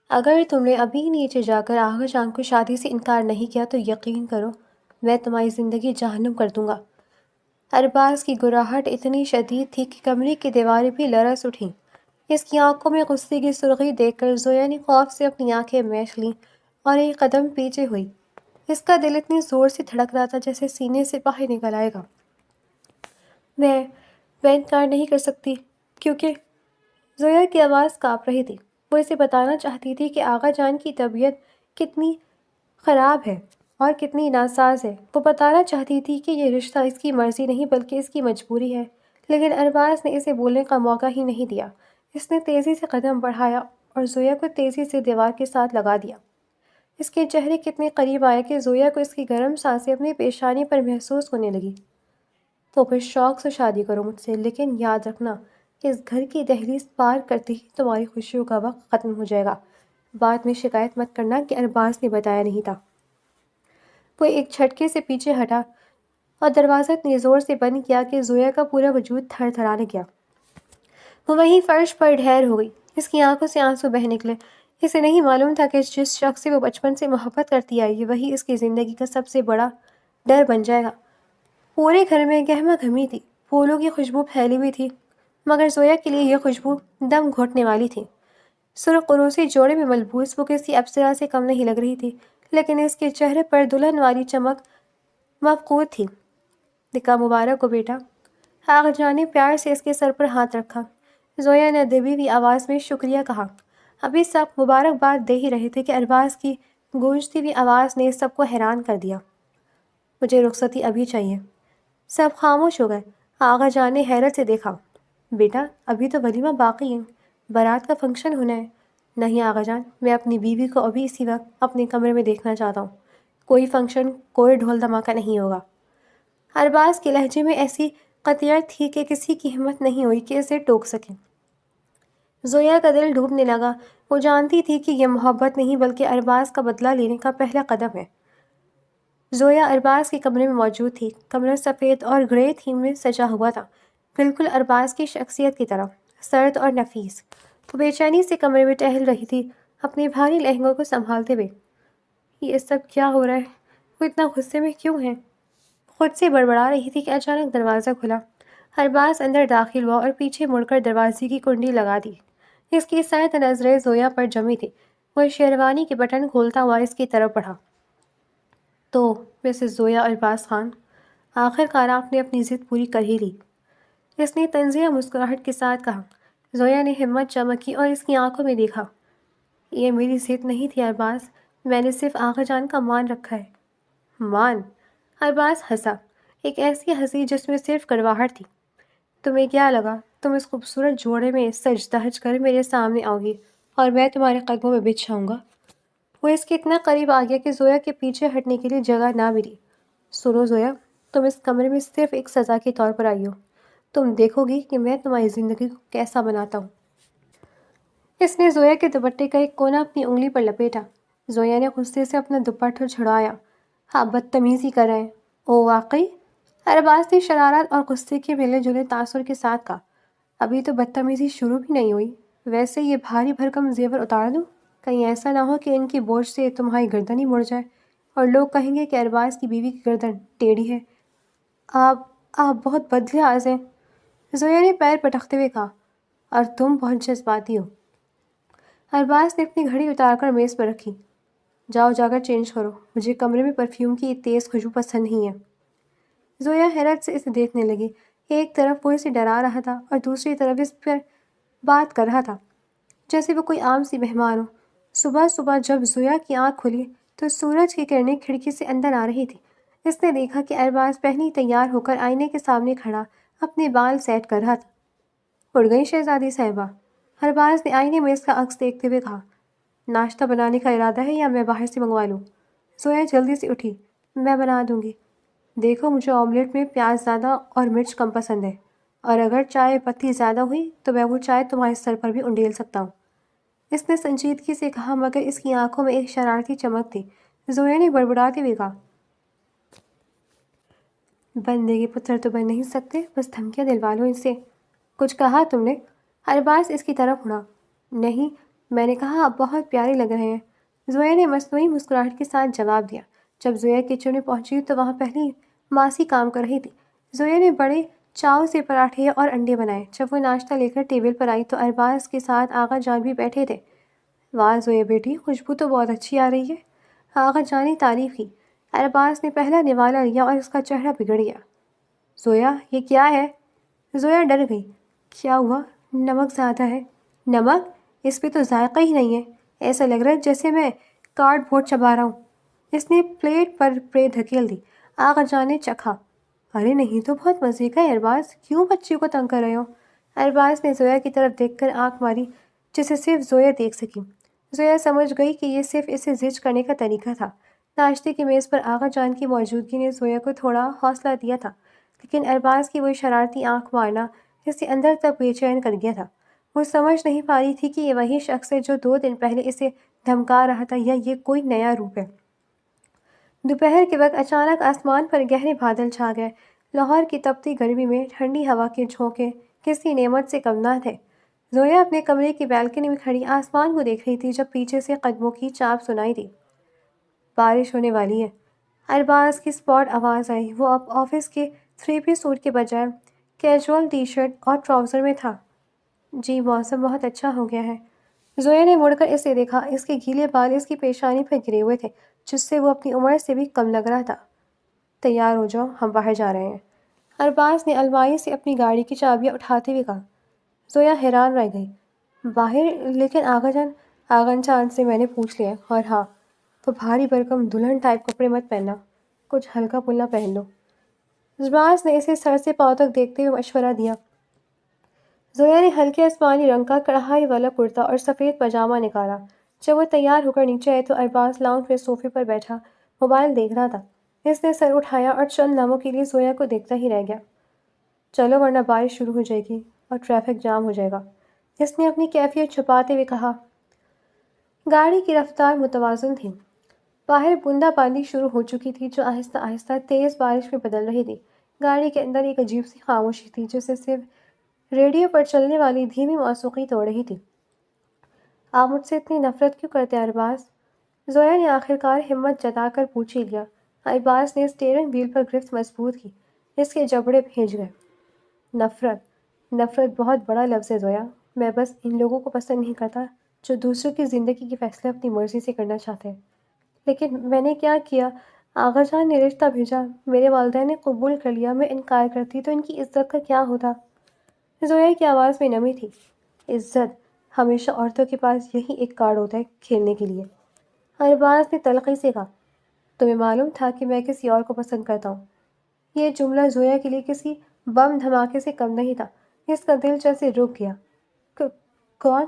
اگر تم نے ابھی نیچے جا کر آغا جان کو شادی سے انکار نہیں کیا تو یقین کرو میں تمہاری زندگی جہنم کر دوں گا۔ ارباز کی گراہٹ اتنی شدید تھی کہ کمرے کی دیواریں بھی لرز اٹھیں۔ اس کی آنکھوں میں غصے کی سرخی دیکھ کر زویا نے خوف سے اپنی آنکھیں میچ لیں اور ایک قدم پیچھے ہوئی۔ اس کا دل اتنی زور سے دھڑک رہا تھا جیسے سینے سے باہر نکل آئے گا۔ میں انکار نہیں کر سکتی کیونکہ زویا کی آواز کانپ رہی تھی۔ وہ اسے بتانا چاہتی تھی کہ آغا جان کی طبیعت کتنی خراب ہے اور کتنی ناساز ہے۔ وہ بتانا چاہتی تھی کہ یہ رشتہ اس کی مرضی نہیں بلکہ اس کی مجبوری ہے، لیکن ارباز نے اسے بولنے کا موقع ہی نہیں دیا۔ اس نے تیزی سے قدم بڑھایا اور زویا کو تیزی سے دیوار کے ساتھ لگا دیا۔ اس کے چہرے کتنے قریب آئے کہ زویا کو اس کی گرم سانسیں اپنی پیشانی پر محسوس ہونے لگی۔ تو پھر شوق سے شادی کرو مجھ سے، لیکن یاد رکھنا اس گھر کی دہلیز پار کرتے ہی تمہاری خوشیوں کا وقت ختم ہو جائے گا۔ بعد میں شکایت مت کرنا کہ ارباز نے بتایا نہیں تھا۔ وہ ایک جھٹکے سے پیچھے ہٹا اور دروازہ اتنی زور سے بند کیا کہ زویا کا پورا وجود تھر تھرانے لگا۔ وہ وہیں فرش پر ڈھیر ہو گئی۔ اس کی آنکھوں سے آنسو بہہ نکلے۔ اسے نہیں معلوم تھا کہ جس شخص سے وہ بچپن سے محبت کرتی آئی ہے وہی اس کی زندگی کا سب سے بڑا ڈر بن جائے گا۔ پورے گھر میں گہما گہمی تھی، پھولوں کی خوشبو پھیلی ہوئی تھی، مگر زویا کے لیے یہ خوشبو دم گھوٹنے والی تھی۔ سرخ قروسی جوڑے میں ملبوس وہ کسی اپسرا سے کم نہیں لگ رہی تھی، لیکن اس کے چہرے پر دلہن والی چمک مفقود تھی۔ نکاح مبارک ہو بیٹا۔ آغا جان نے پیار سے اس کے سر پر ہاتھ رکھا۔ زویا نے دبی ہوئی آواز میں شکریہ کہا۔ ابھی سب مبارکباد دے ہی رہے تھے کہ ارباز کی گونجتی ہوئی آواز نے سب کو حیران کر دیا۔ مجھے رخصتی ابھی چاہیے۔ سب خاموش ہو گئے۔ آغا جان نے حیرت سے دیکھا۔ بیٹا ابھی تو ولیمہ باقی ہے، بارات کا فنکشن ہونا ہے۔ نہیں آغا جان، میں اپنی بیوی کو ابھی اسی وقت اپنے کمرے میں دیکھنا چاہتا ہوں۔ کوئی فنکشن، کوئی ڈھول دھماکہ نہیں ہوگا۔ ارباز کے لہجے میں ایسی قطعیت تھی کہ کسی کی ہمت نہیں ہوئی کہ اسے ٹوک سکے۔ زویا کا دل ڈوبنے لگا۔ وہ جانتی تھی کہ یہ محبت نہیں بلکہ ارباز کا بدلہ لینے کا پہلا قدم ہے۔ زویا ارباز کے کمرے میں موجود تھی۔ کمرہ سفید اور گرے تھیم میں سجا ہوا تھا، بالکل ارباز کی شخصیت کی طرح، سرد اور نفیس۔ وہ بے چینی سے کمرے میں ٹہل رہی تھی، اپنے بھاری لہنگوں کو سنبھالتے ہوئے۔ یہ سب کیا ہو رہا ہے؟ وہ اتنا غصے میں کیوں ہے؟ خود سے بڑبڑا رہی تھی کہ اچانک دروازہ کھلا۔ ارباز اندر داخل ہوا اور پیچھے مڑ کر دروازے کی کنڈی لگا دی۔ اس کی سرد نظریں زویا پر جمی تھی۔ وہ شیروانی کے بٹن کھولتا ہوا اس کی طرف بڑھا۔ تو مسز زویا ارباز خان، آخر کار آپ نے اپنی ضد پوری کر ہی لی، اس نے طنزیہ مسکراہٹ کے ساتھ کہا۔ زویا نے ہمت چمکی اور اس کی آنکھوں میں دیکھا۔ یہ میری ضد نہیں تھی ارباز، میں نے صرف آغا جان کا مان رکھا ہے۔ مان؟ ارباز ہنسا، ایک ایسی ہنسی جس میں صرف کڑواہٹ تھی۔ تمہیں کیا لگا تم اس خوبصورت جوڑے میں سج دھج کر میرے سامنے آؤ گی اور میں تمہارے قدموں میں بچھ جاؤں گا؟ وہ اس کے اتنا قریب آ گیا کہ زویا کے پیچھے ہٹنے کے لیے جگہ نہ ملی۔ سنو زویا، تم اس کمرے میں صرف ایک سزا کے طور پر آئی ہو۔ تم دیکھو گی کہ میں تمہاری زندگی کو کیسا بناتا ہوں۔ اس نے زویا کے دوپٹے کا ایک کونا اپنی انگلی پر لپیٹا۔ زویا نے غصے سے اپنا دوپٹہ چھڑایا۔ آپ بدتمیزی کر رہے ہیں۔ او واقعی؟ ارباز نے شرارت اور غصے کے ملے جلے تاثر کے ساتھ کہا۔ ابھی تو بدتمیزی شروع بھی نہیں ہوئی۔ ویسے یہ بھاری بھرکم زیور اتار دوں؟ کہیں ایسا نہ ہو کہ ان کی بوجھ سے تمہاری گردن ہی مڑ جائے اور لوگ کہیں گے کہ ارباز کی بیوی کی گردن ٹیڑھی ہے۔ آپ بہت بدلحاظ ہیں، زویا نے پیر پٹکتے ہوئے کہا، اور تم بہت جذباتی ہو۔ ارباز نے اپنی گھڑی اتار کر میز پر رکھی۔ جاؤ جا کر چینج کرو، مجھے کمرے میں پرفیوم کی تیز خوشبو پسند نہیں ہے۔ زویا حیرت سے اسے دیکھنے لگی۔ ایک طرف وہ اسے ڈرا رہا تھا اور دوسری طرف اس پر بات کر رہا تھا جیسے وہ کوئی عام سی مہمان ہو۔ صبح صبح جب زویا کی آنکھ کھلی تو سورج کی کرنیں کھڑکی سے اندر آ رہی تھی۔ اس نے دیکھا کہ ارباز پہنی تیار ہو کر آئینے کے سامنے کھڑا اپنے بال سیٹ کر رہا تھا۔ اڑ گئی شہزادی صاحبہ؟ ارباز نے آئینے میں اس کا عکس دیکھتے ہوئے کہا۔ ناشتہ بنانے کا ارادہ ہے یا میں باہر سے منگوا لوں؟ زویا جلدی سے اٹھی۔ میں بنا دوں گی۔ دیکھو مجھے آملیٹ میں پیاز زیادہ اور مرچ کم پسند ہے، اور اگر چائے پتی زیادہ ہوئی تو میں وہ چائے تمہارے سر پر بھی انڈیل سکتا ہوں۔ اس نے سنجیدگی سے کہا مگر اس کی آنکھوں میں ایک شرارتی چمک تھی۔ زویا نے بڑبڑاتے ہوئے کہا، بندے کے پتر تو بن نہیں سکتے، بس دھمکیاں دلوا لو ان سے۔ کچھ کہا تم نے؟ ارباز اس کی طرف مڑا۔ نہیں، میں نے کہا آپ بہت پیارے لگ رہے ہیں۔ زویا نے مصنوعی مسکراہٹ کے ساتھ جواب دیا۔ جب زویا کچن میں پہنچی تو وہاں پہلی ماسی کام کر رہی تھی۔ زویا نے بڑے چاؤ سے پراٹھے اور انڈے بنائے۔ جب وہ ناشتہ لے کر ٹیبل پر آئی تو ارباز کے ساتھ آغا جان بھی بیٹھے تھے۔ واہ زویا بیٹی، خوشبو تو بہت اچھی آ رہی ہے، آغا جان نے تعریف کی۔ ارباز نے پہلا نوالا لیا اور اس کا چہرہ بگڑ گیا۔ زویا یہ کیا ہے؟ زویا ڈر گئی۔ کیا ہوا؟ نمک زیادہ ہے۔ نمک؟ اس پہ تو ذائقہ ہی نہیں ہے، ایسا لگ رہا ہے جیسے میں کارڈ بورڈ چبا رہا ہوں۔ اس نے پلیٹ پر پریٹ دھکیل دی۔ آغا جان نے چکھا۔ ارے نہیں تو بہت مزے کا ہے ارباز، کیوں بچی کو تنگ کر رہے ہو؟ ارباز نے زویا کی طرف دیکھ کر آنکھ ماری جسے صرف زویا دیکھ سکی۔ زویا سمجھ گئی کہ یہ صرف اسے زج کرنے کا طریقہ تھا۔ ناشتے کی میز پر آغا جان کی موجودگی نے زویا کو تھوڑا حوصلہ دیا تھا، لیکن ارباز کی وہ شرارتی آنکھ مارنا اسے اندر تک بے چین کر گیا تھا۔ وہ سمجھ نہیں پا رہی تھی کہ یہ وہی شخص ہے جو 2 دن پہلے اسے دھمکا رہا تھا یا یہ کوئی نیا روپ ہے۔ دوپہر کے وقت اچانک آسمان پر گہرے بادل چھا گئے۔ لاہور کی تپتی گرمی میں ٹھنڈی ہوا کے جھونکے کسی نعمت سے کم نہ تھے۔ زویا اپنے کمرے کی بالکنی میں کھڑی آسمان کو دیکھ رہی تھی جب پیچھے سے قدموں کی چاپ سنائی دی۔ بارش ہونے والی ہے، ارباز کی اسپاٹ آواز آئی۔ وہ اب آفس کے 3 پیس سوٹ کے بجائے کیجول ٹی شرٹ اور ٹراؤزر میں تھا۔ جی موسم بہت اچھا ہو گیا ہے۔ زویا نے مڑ کر اسے دیکھا۔ اس کے گیلے بال اس کی پیشانی پر گرے ہوئے تھے جس سے وہ اپنی عمر سے بھی کم لگ رہا تھا۔ تیار ہو جاؤ، ہم باہر جا رہے ہیں، ارباز نے الماری سے اپنی گاڑی کی چابیاں اٹھاتے ہوئے کہا۔ زویا حیران رہ گئی۔ باہر؟ لیکن آغا جان سے میں نے پوچھ لیا، اور ہاں تو بھاری بھرکم دلہن ٹائپ کپڑے مت پہننا، کچھ ہلکا پھلکا پہن لو۔ ارباز نے اسے سر سے پاؤں تک دیکھتے ہوئے مشورہ دیا۔ زویا نے ہلکے آسمانی رنگ کا کڑھائی والا کرتا اور سفید پاجامہ نکالا۔ جب وہ تیار ہو کر نیچے آئے تو ارباز لاؤنج میں صوفے پر بیٹھا موبائل دیکھ رہا تھا۔ اس نے سر اٹھایا اور چند لمحوں کے لیے زویا کو دیکھتا ہی رہ گیا۔ چلو ورنہ بارش شروع ہو جائے گی اور ٹریفک جام ہو جائے گا، اس نے اپنی کیفیت چھپاتے ہوئے کہا۔ گاڑی کی رفتار متوازن تھی۔ باہر بوندا باندی شروع ہو چکی تھی جو آہستہ آہستہ تیز بارش میں بدل رہی تھی۔ گاڑی کے اندر ایک عجیب سی خاموشی تھی جسے صرف ریڈیو پر چلنے والی دھیمی موسیقی توڑ رہی تھی۔ آپ مجھ سے اتنی نفرت کیوں کرتے ہیں ارباز؟ زویا نے آخرکار ہمت جتا کر پوچھ ہی لیا۔ ارباز نے اسٹیئرنگ وہیل پر گرفت مضبوط کی۔ اس کے جبڑے بھیج گئے۔ نفرت بہت بڑا لفظ ہے زویا۔ میں بس ان لوگوں کو پسند نہیں کرتا جو دوسروں کی زندگی کے فیصلے اپنی مرضی سے کرنا چاہتے ہیں۔ لیکن میں نے کیا کیا؟ آغا جان نے رشتہ بھیجا، میرے والدین نے قبول کر لیا، میں انکار کرتی تو ان کی عزت کا کیا ہوتا؟ زویا کی آواز میں نمی تھی۔ عزت؟ ہمیشہ عورتوں کے پاس یہی ایک کارڈ ہوتا ہے کھیلنے کے لیے۔ ارباز نے تلخی سے کہا۔ تمہیں معلوم تھا کہ میں کسی اور کو پسند کرتا ہوں؟ یہ جملہ زویا کے لیے کسی بم دھماکے سے کم نہیں تھا۔ اس کا دل جیسے رک گیا۔ کون؟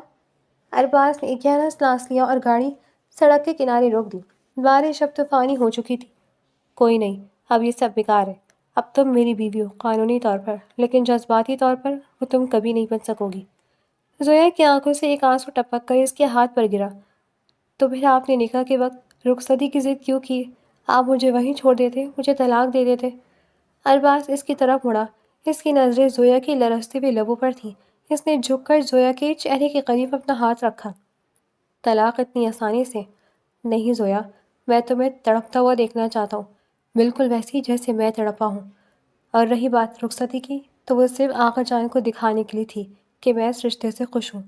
ارباز نے ایک گہرا سانس لیا اور گاڑی سڑک کے کنارے روک دی۔ بارش اب طوفانی ہو چکی تھی۔ کوئی نہیں، اب یہ سب بیکار ہے۔ اب تم میری بیوی ہو قانونی طور پر، لیکن جذباتی طور پر وہ تم کبھی نہیں بن سکو گی۔ زویا کی آنکھوں سے ایک آنسو ٹپک کر اس کے ہاتھ پر گرا۔ تو پھر آپ نے نکاح کے وقت رخصتی کی ضد کیوں کی؟ آپ مجھے وہیں چھوڑ دیتے، مجھے طلاق دے دیتے۔ ارباز اس کی طرف مڑا۔ اس کی نظریں زویا کی لرزتے ہوئے لبوں پر تھیں۔ اس نے جھک کر زویا کے چہرے کے قریب اپنا ہاتھ رکھا۔ طلاق اتنی آسانی سے؟ نہیں زویا، میں تمہیں تڑپتا ہوا دیکھنا چاہتا ہوں، بالکل ویسی جیسے میں تڑپا ہوں۔ اور رہی بات رخصتی کی تو وہ صرف آغا جان کو دکھانے کے لیے تھی کہ میں اس رشتے سے خوش ہوں۔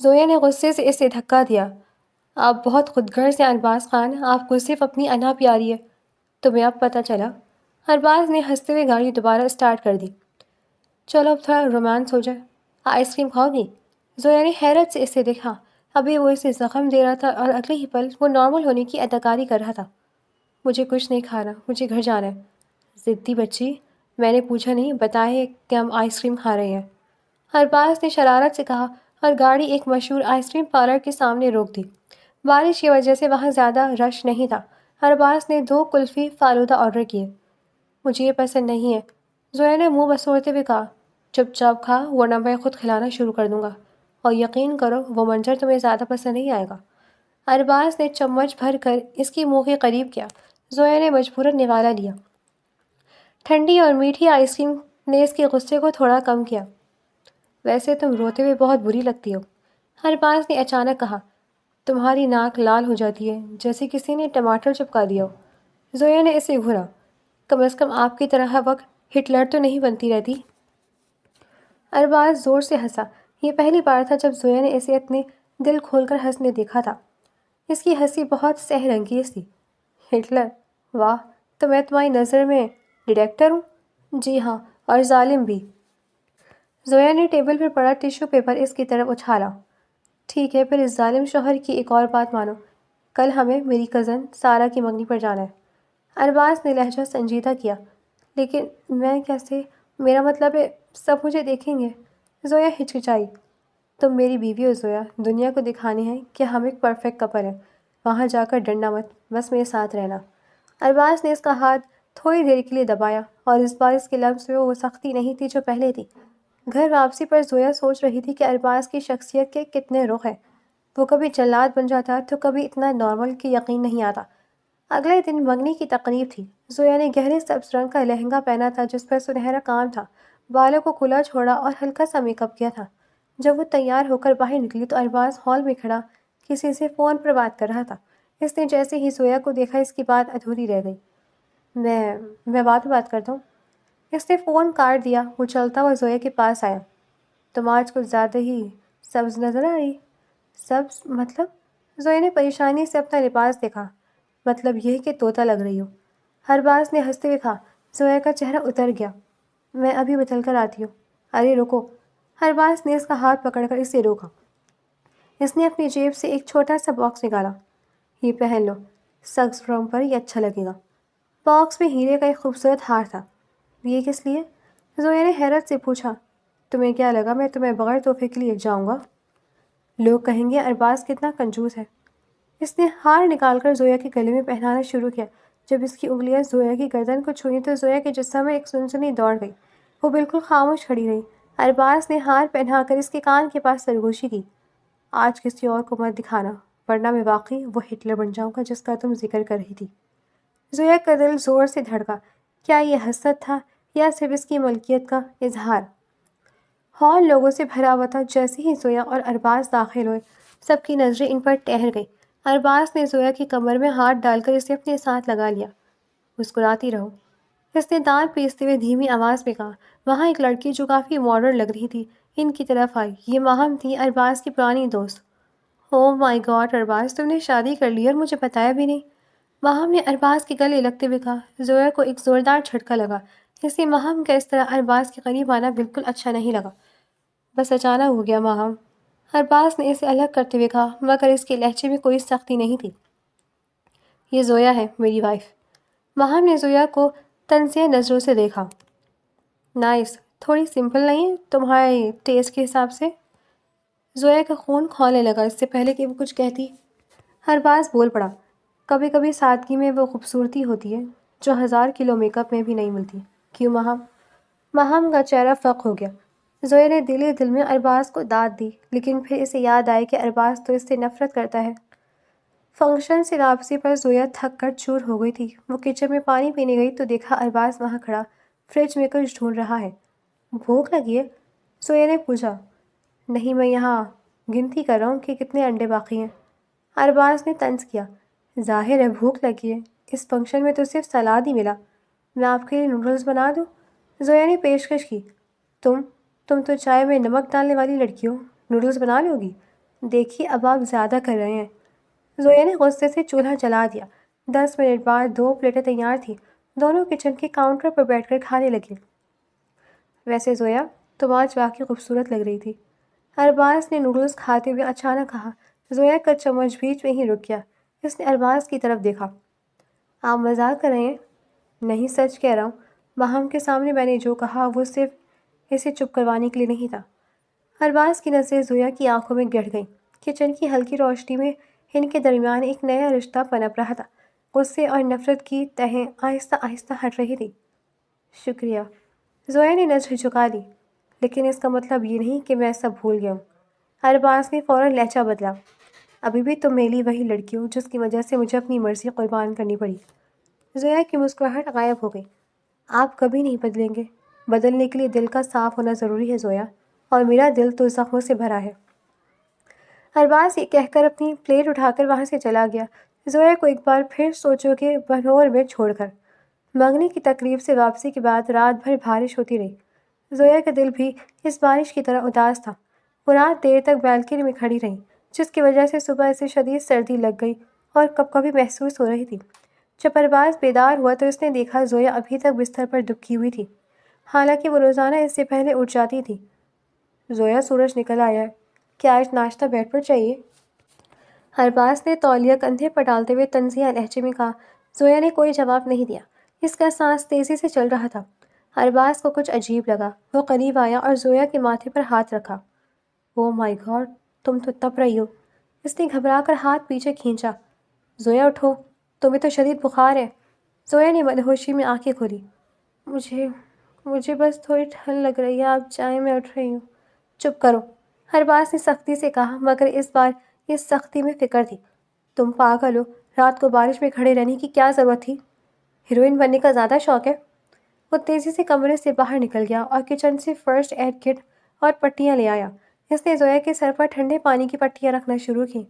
زویا نے غصے سے اسے دھکا دیا۔ آپ بہت خود غرض ہیں ارباز خان، آپ کو صرف اپنی انا پیاری ہے۔ تمہیں اب پتہ چلا؟ ارباز نے ہنستے ہوئے گاڑی دوبارہ اسٹارٹ کر دی۔ چلو اب تھوڑا رومانس ہو جائے، آئس کریم کھاؤ گی؟ زویا نے حیرت سے اسے دیکھا۔ ابھی وہ اسے زخم دے رہا تھا اور اگلے ہی پل وہ نارمل ہونے کی اداکاری کر رہا تھا۔ مجھے کچھ نہیں کھانا، مجھے گھر جانا ہے۔ ضدی بچی، میں نے پوچھا نہیں، بتایا کہ ہم آئس کریم کھا رہے ہیں، ارباز نے شرارت سے کہا اور گاڑی ایک مشہور آئس کریم پارلر کے سامنے روک دی۔ بارش کی وجہ سے وہاں زیادہ رش نہیں تھا۔ ارباز نے 2 کلفی فالودہ آرڈر کیے۔ مجھے یہ پسند نہیں ہے، زویا نے منہ بسوڑتے ہوئے کہا۔ چپ چاپ کھا ورنہ میں خود کھلانا شروع کر دوں گا، اور یقین کرو وہ منظر تمہیں زیادہ پسند نہیں آئے گا۔ ارباز نے چمچ بھر کر اس کی منہ کے قریب کیا۔ زویا نے مجبوراً نوالا لیا۔ ٹھنڈی اور میٹھی آئس کریم نے اس کے غصے کو تھوڑا کم کیا۔ ویسے تم روتے ہوئے بہت بری لگتی ہو، ارباز نے اچانک کہا، تمہاری ناک لال ہو جاتی ہے جیسے کسی نے ٹماٹر چپکا دیا ہو۔ زویا نے اسے گھورا، کم از کم آپ کی طرح وقت ہٹلر تو نہیں بنتی رہتی۔ ارباز زور سے ہنسا۔ یہ پہلی بار تھا جب زویا نے اسے اتنے دل کھول کر ہنسنے دیکھا تھا۔ اس کی ہنسی بہت سحر انگیز تھی۔ ہٹلر؟ واہ، تو میں تمہاری نظر میں ڈیٹیکٹر ہوں؟ جی ہاں، اور ظالم بھی۔ زویا نے ٹیبل پر پڑا ٹیشو پیپر اس کی طرف اچھالا۔ ٹھیک ہے، پھر اس ظالم شوہر کی ایک اور بات مانو، کل ہمیں میری کزن سارا کی منگنی پر جانا ہے۔ ارباز نے لہجہ سنجیدہ کیا، لیکن میں کیسے؟ میرا مطلب ہے سب مجھے دیکھیں گے۔ زویا ہچکچائی۔ تم میری بیوی ہو زویا، دنیا کو دکھانی ہے کہ ہم ایک پرفیکٹ کپل ہیں۔ وہاں جا کر ڈرنا مت، بس میرے ساتھ رہنا۔ ارباز نے اس کا ہاتھ تھوڑی دیر کے لیے دبایا، اور اس بار اس کے لفظ میں وہ سختی نہیں تھی جو پہلے تھی۔ گھر واپسی پر زویا سوچ رہی تھی کہ ارباز کی شخصیت کے کتنے رخ ہیں۔ وہ کبھی جلاد بن جاتا تو کبھی اتنا نارمل کہ یقین نہیں آتا۔ اگلے دن منگنی کی تقریب تھی۔ زویا نے گہرے سبز رنگ کا لہنگا پہنا تھا جس پر سنہرا کام تھا، بالوں کو کھلا چھوڑا اور ہلکا سا میک اپ کیا تھا۔ جب وہ تیار ہو کر باہر نکلی تو ارباز ہال میں کھڑا کسی سے فون پر بات کر رہا تھا۔ اس نے جیسے ہی زویا کو دیکھا اس کی بات ادھوری رہ گئی۔ میں بعد میں بات کرتا ہوں۔ اس نے فون کاٹ دیا۔ وہ چلتا ہوا زویا کے پاس آیا۔ تم آج کچھ زیادہ ہی سبز نظر آ رہی۔ سبز مطلب؟ زویا نے پریشانی سے اپنا لباس دیکھا۔ مطلب یہ کہ طوطا لگ رہی ہو۔ ارباز نے ہنستے ہوئے کہا۔ زویا کا چہرہ اتر گیا۔ میں ابھی بدل کر آتی ہوں۔ ارے رکو۔ ارباز نے اس کا ہاتھ پکڑ کر اسے روکا۔ اس نے اپنی جیب سے ایک چھوٹا سا باکس نکالا۔ یہ پہن لو، سگز فروم پر یہ اچھا لگے گا۔ باکس میں ہیرے کا ایک خوبصورت ہار تھا۔ یہ کس لیے؟ زویا نے حیرت سے پوچھا۔ تمہیں کیا لگا میں تمہیں بغیر تحفے کے لیے جاؤں گا؟ لوگ کہیں گے ارباز کتنا کنجوس ہے۔ اس نے ہار نکال کر زویا کے گلے میں پہنانا شروع کیا۔ جب اس کی انگلیاں زویا کی گردن کو چھوئیں تو زویا کے جسم میں ایک سنسنی دوڑ گئی۔ وہ بالکل خاموش کھڑی رہی۔ ارباز نے ہار پہنا کر اس کے کان کے پاس سرگوشی کی۔ آج کسی اور کو مت دکھانا، ورنہ میں واقعی وہ ہٹلر بن جاؤں گا جس کا تم ذکر کر رہی تھی۔ زویا کا دل زور سے دھڑکا۔ کیا یہ حسد تھا یا صرف اس کی ملکیت کا اظہار؟ ہال لوگوں سے بھرا ہوا تھا۔ جیسے ہی زویا اور ارباز داخل ہوئے سب کی نظریں ان پر ٹہر گئیں۔ ارباز نے زویا کی کمر میں ہاتھ ڈال کر اسے اپنے ساتھ لگا لیا۔ مسکراتی رہو، اس نے دانت پیستے ہوئے دھیمی آواز میں کہا۔ وہاں ایک لڑکی جو کافی ماڈرن لگ رہی تھی ان کی طرف آئی۔ یہ ماہم تھی، ارباز کی پرانی دوست۔ او مائی گاڈ ارباز، تم نے شادی کر لی اور مجھے بتایا بھی نہیں۔ ماہم نے ارباز کے گلے لگتے ہوئے کہا۔ زویا کو ایک زوردار جھٹکا لگا۔ اسے ماہم کا اس طرح ارباز کے قریب آنا بالکل اچھا نہیں لگا۔ بس اچانک ہو گیا ماہم، ارباز نے اسے الگ کرتے ہوئے کہا، مگر اس کے لہجے میں کوئی سختی نہیں تھی۔ یہ زویا ہے، میری وائف۔ ماہم نے زویا کو تنزیہ نظروں سے دیکھا۔ نائس، تھوڑی سمپل نہیں تمہارے ٹیسٹ کے حساب سے؟ زویا کا خون کھولنے لگا اس سے پہلے کہ وہ کچھ کہتی۔ ارباز بول پڑا، کبھی کبھی سادگی میں وہ خوبصورتی ہوتی ہے جو 1000 کلو میک اپ میں بھی نہیں ملتی۔ کیوں ماہم؟ ماہم کا چہرہ فق ہو گیا۔ زویا نے دل ہی دل میں ارباز کو داد دی، لیکن پھر اسے یاد آیا کہ ارباز تو اس سے نفرت کرتا ہے۔ فنکشن سے واپسی پر زویا تھک کر چور ہو گئی تھی۔ وہ کچن میں پانی پینے گئی تو دیکھا ارباز وہاں کھڑا فریج میں کچھ ڈھونڈ رہا ہے۔ بھوک لگی ہے؟ زویا نے پوچھا۔ نہیں، میں یہاں گنتی کر رہا ہوں کہ کتنے انڈے باقی ہیں۔ ارباز نے طنز کیا۔ ظاہر ہے بھوک لگی ہے، اس فنکشن میں تو صرف سلاد ہی ملا۔ میں آپ کے لیے نوڈلز بنا دوں؟ زویا نے پیشکش کی۔ تم تو چائے میں نمک ڈالنے والی لڑکی ہو، نوڈلز بنا لو گی؟ دیکھیے اب آپ زیادہ کر رہے ہیں۔ زویا نے غصے سے چولہا جلا دیا۔ 10 منٹ بعد 2 پلیٹیں تیار تھیں۔ دونوں کچن کے کاؤنٹر پر بیٹھ کر کھانے لگے۔ ویسے زویا، تم آج واقعی خوبصورت لگ رہی تھی، ارباز نے نوڈلز کھاتے ہوئے اچانک کہا۔ زویا کا چمچ بیچ میں ہی رک گیا۔ اس نے ارباز کی طرف دیکھا۔ آپ مذاق کر رہے ہیں؟ نہیں، سچ کہہ رہا ہوں۔ ماہم کے سامنے میں نے جو کہا وہ صرف اسے چپ کروانے کے لیے نہیں تھا۔ ارباز کی نظریں زویا کی آنکھوں میں گڑ گئیں۔ کچن کی ہلکی روشنی میں ان کے درمیان ایک نیا رشتہ پنپ رہا تھا۔ غصے اور نفرت کی تہیں آہستہ آہستہ ہٹ رہی تھی۔ شکریہ۔ زویا نے نظر جھکا دی۔ لیکن اس کا مطلب یہ نہیں کہ میں سب بھول گیا ہوں۔ ارباز نے فوراً لہجہ بدلا۔ ابھی بھی تم میری وہی لڑکی ہو جس کی وجہ سے مجھے اپنی مرضی قربان کرنی پڑی۔ زویا کی مسکراہٹ غائب ہو گئی۔ آپ کبھی نہیں بدلیں گے۔ بدلنے کے لیے دل کا صاف ہونا ضروری ہے زویا، اور میرا دل تو زخموں سے بھرا ہے۔ ارباز یہ کہہ کر اپنی پلیٹ اٹھا کر وہاں سے چلا گیا، زویا کو ایک بار پھر سوچوں کے بھنور میں چھوڑ کر۔ منگنی کی تقریب سے واپسی کے بعد رات بھر بارش ہوتی رہی۔ زویا کا دل بھی اس بارش کی طرح اداس تھا۔ وہ رات دیر تک بالکنی میں کھڑی رہی، جس کی وجہ سے صبح اسے شدید سردی لگ گئی اور کپکپی محسوس ہو رہی تھی۔ جب ارباز بیدار ہوا تو اس نے دیکھا زویا ابھی تک بستر پر دبکی ہوئی تھی، حالانکہ وہ روزانہ اس سے پہلے اٹھ جاتی تھی۔ زویا، سورج نکل آیا ہے، کیا آج ناشتہ بیڈ پر چاہیے؟ ارباز نے تولیہ کندھے پر ڈالتے ہوئے طنزیہ لہجے میں کہا۔ زویا نے کوئی جواب نہیں دیا، اس کا سانس تیزی سے چل رہا تھا۔ ارباز کو کچھ عجیب لگا، وہ قریب آیا اور زویا کے ماتھے پر ہاتھ رکھا۔ او مائی گاڈ، تم تو تپ رہی ہو۔ اس نے گھبرا کر ہاتھ پیچھے کھینچا۔ زویا اٹھو، تمہیں تو شدید بخار ہے۔ زویا نے مدہوشی میں آنکھیں کھولی۔ مجھے بس تھوڑی ٹھنڈ لگ رہی ہے، آپ جائیں، میں اٹھ رہی ہوں۔ چپ کرو، ارباز نے سختی سے کہا، مگر اس بار اس سختی میں فکر تھی۔ تم پاگل ہو، رات کو بارش میں کھڑے رہنے کی کیا ضرورت تھی؟ ہیروئن بننے کا زیادہ شوق ہے؟ وہ تیزی سے کمرے سے باہر نکل گیا اور کچن سے فرسٹ ایڈ کٹ اور پٹیاں لے آیا۔ اس نے زویا کے سر پر ٹھنڈے پانی کی پٹیاں رکھنا شروع کی۔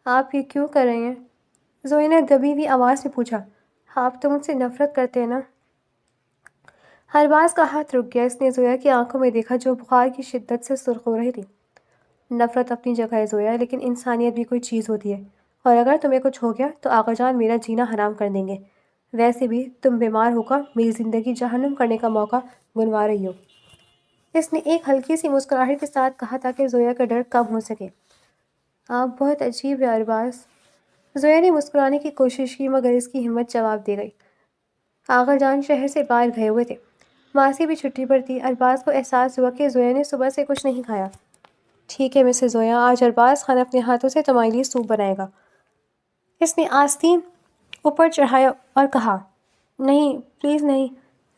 آپ یہ کیوں کر رہے ہیں؟ زویا نے دبی ہوئی آواز میں پوچھا۔ آپ تو مجھ سے نفرت کرتے ہیں نا؟ ارباز کا ہاتھ رک گیا۔ اس نے زویا کی آنکھوں میں دیکھا جو بخار کی شدت سے سرخ ہو رہی تھی۔ نفرت اپنی جگہ ہے زویا، لیکن انسانیت بھی کوئی چیز ہوتی ہے، اور اگر تمہیں کچھ ہو گیا تو آقا جان میرا جینا حرام کر دیں گے۔ ویسے بھی تم بیمار ہو کر میری زندگی جہنم کرنے کا موقع گنوا رہی ہو۔ اس نے ایک ہلکی سی مسکراہٹ کے ساتھ کہا تاکہ زویا کا ڈر کم ہو سکے۔ آپ بہت عجیب ہے ارباز۔ زویا نے مسکرانے کی کوشش کی، مگر اس کی ہمت جواب دے گئی۔ آقا جان شہر سے باہر گئے ہوئے تھے، ماسی بھی چھٹی پر تھی۔ ارباز کو احساس ہوا کہ زویا نے صبح سے کچھ نہیں کھایا۔ ٹھیک ہے مسز زویا، آج ارباز خان اپنے ہاتھوں سے تمہارے لیے سوپ بنائے گا۔ اس نے آستین اوپر چڑھایا اور کہا۔ نہیں، پلیز نہیں۔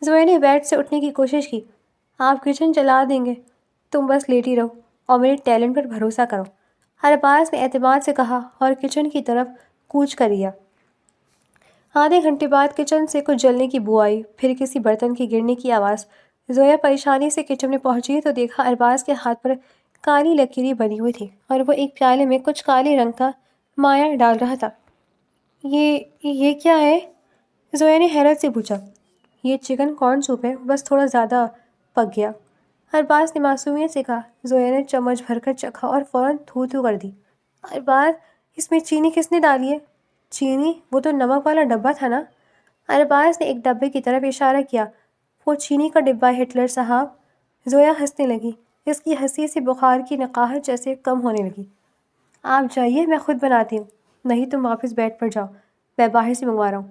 زویا نے بیڈ سے اٹھنے کی کوشش کی۔ آپ کچن چلا دیں گے، تم بس لیٹی رہو اور میرے ٹیلنٹ پر بھروسہ کرو، ارباز نے اعتماد سے کہا اور کچن کی طرف کوچ کر لیا۔ آدھے گھنٹے بعد کچن سے کچھ جلنے کی بو آئی، پھر کسی برتن کی گرنے کی آواز۔ زویا پریشانی سے کچن میں پہنچی تو دیکھا ارباز کے ہاتھ پر کالی لکیریں بنی ہوئی تھی اور وہ ایک پیالے میں کچھ کالے رنگ کا مائع ڈال رہا تھا۔ یہ کیا ہے؟ زویا نے حیرت سے پوچھا۔ یہ چکن کارن سوپ ہے، بس تھوڑا زیادہ پک گیا، ارباز نے معصومیت سے کہا۔ زویا نے چمچ بھر کر چکھا اور فوراً تھو تھو کر دی۔ ارباز، اس میں چینی کس نے ڈالی ہے؟ چینی؟ وہ تو نمک والا ڈبہ تھا نا؟ ارباز نے ایک ڈبے کی طرف اشارہ کیا۔ وہ چینی کا ڈبہ ہے ہٹلر صاحب۔ زویا ہنسنے لگی، اس کی ہنسی سے بخار کی نقاہت جیسے کم ہونے لگی۔ آپ جائیے، میں خود بناتی ہوں۔ نہیں، تم واپس بیڈ پر جاؤ، میں باہر سے منگوا رہا ہوں،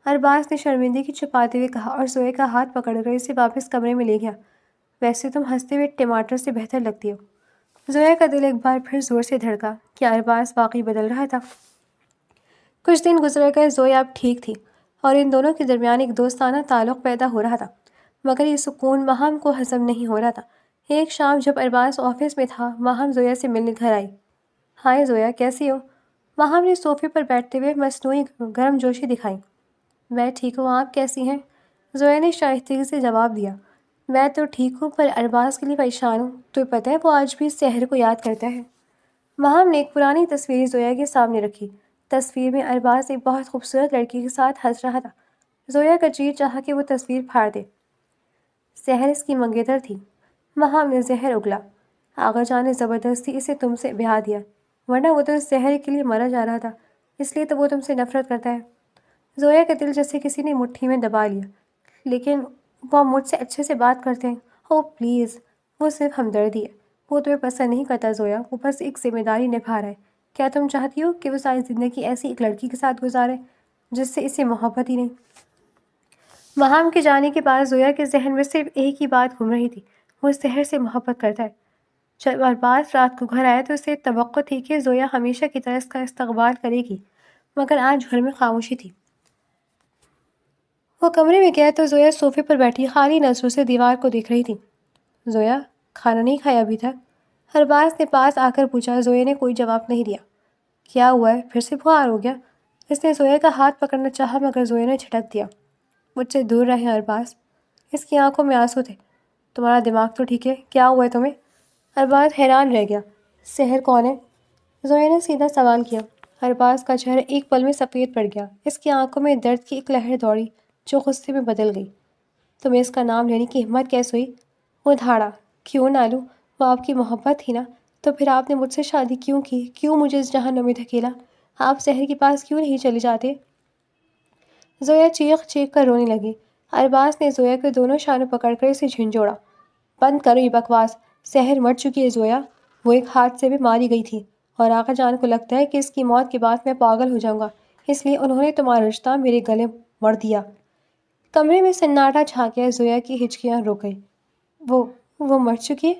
ارباز نے شرمندگی چھپاتے ہوئے کہا اور زویا کا ہاتھ پکڑ کر اسے واپس کمرے میں لے گیا۔ ویسے تم ہنستے ہوئے ٹماٹر سے بہتر لگتی ہو۔ زویا کا دل ایک بار پھر زور سے دھڑکا۔ کیا ارباز واقعی بدل رہا تھا؟ کچھ دن گزر گئے، زویا اب ٹھیک تھی اور ان دونوں کے درمیان ایک دوستانہ تعلق پیدا ہو رہا تھا، مگر یہ سکون ماہم کو ہضم نہیں ہو رہا تھا۔ ایک شام جب ارباز آفس میں تھا، ماہم زویا سے ملنے گھر آئی۔ ہائے زویا، کیسی ہو؟ ماہم نے صوفے پر بیٹھتے ہوئے مصنوعی گرم جوشی دکھائی۔ میں ٹھیک ہوں، آپ کیسی ہیں؟ زویا نے شائستگی سے جواب دیا۔ میں تو ٹھیک ہوں، پر ارباز کے لیے پریشان ہوں، تمہیں پتہ ہے وہ آج بھی سحر کو یاد کرتا ہے۔ ماہم نے ایک پرانی تصویر زویا کے سامنے رکھی۔ تصویر میں ارباز ایک بہت خوبصورت لڑکی کے ساتھ ہنس رہا تھا۔ زویا کا جی چاہا کہ وہ تصویر پھاڑ دے۔ سحر اس کی منگیتر تھی، ماہم نے زہر اگلا۔ آقا جان نے زبردستی اسے تم سے بیاہ دیا، ورنہ وہ تو اس زہر کے لیے مرا جا رہا تھا، اس لیے تو وہ تم سے نفرت کرتا ہے۔ زویا کا دل جیسے کسی نے مٹھی میں دبا لیا۔ لیکن وہ مجھ سے اچھے سے بات کرتے ہیں۔ او پلیز، وہ صرف ہمدردی ہے، وہ تمہیں پسند نہیں کرتا زویا، وہ بس ایک ذمہ داری نبھا رہا ہے۔ کیا تم چاہتی ہو کہ وہ ساری زندگی ایسی ایک لڑکی کے ساتھ گزارے جس سے اسے محبت ہی نہیں؟ ماہم کے جانے کے بعد زویا کے ذہن میں صرف ایک ہی بات گھوم رہی تھی، وہ سحر سے محبت کرتا ہے۔ جب ارباز رات کو گھر آیا تو اسے توقع تھی کہ زویا ہمیشہ کی طرح اس کا استقبال کرے گی، مگر آج گھر میں خاموشی تھی۔ وہ کمرے میں گیا تو زویا صوفے پر بیٹھی خالی نظروں سے دیوار کو دیکھ رہی تھی۔ زویا، کھانا نہیں کھایا ابھی تک؟ ارباز نے پاس آ کر پوچھا۔ زویا نے کوئی جواب نہیں دیا۔ کیا ہوا ہے، پھر سے بخار ہو گیا؟ اس نے زویا کا ہاتھ پکڑنا چاہا، مگر زویا نے جھٹک دیا۔ مجھ سے دور رہیں ارباز۔ اس کی آنکھوں میں آنسو تھے۔ تمہارا دماغ تو ٹھیک ہے، کیا ہوا ہے تمہیں؟ ارباز حیران رہ گیا۔ سحر کون ہے؟ زویا نے سیدھا سوال کیا۔ ارباز کا چہرہ ایک پل میں سفید پڑ گیا۔ اس کی آنکھوں میں درد کی ایک لہر دوڑی جو غصے میں بدل گئی۔ تمہیں اس کا نام لینے کی ہمت کیسے ہوئی؟ وہ دھاڑا۔ کیوں نہ لوں؟ وہ آپ کی محبت تھی نا؟ تو پھر آپ نے مجھ سے شادی کیوں کی؟ کیوں مجھے اس جہنم میں دھکیلا؟ آپ سحر کے پاس کیوں نہیں چلے جاتے؟ زویا چیخ چیخ کر رونے لگی۔ ارباز نے زویا کے دونوں شانوں پکڑ کر اسے جھنجھوڑا۔ بند کرو یہ بکواس۔ سحر مر چکی ہے زویا۔ وہ ایک حادثے میں ماری گئی تھی اور آقا جان کو لگتا ہے کہ اس کی موت کے بعد میں پاگل ہو جاؤں گا، اس لیے انہوں نے تمہارا رشتہ میرے گلے مڑ دیا۔ کمرے میں سناٹا چھا گیا۔ زویا کی ہچکیاں رک گئی۔ وہ مر چکی ہے؟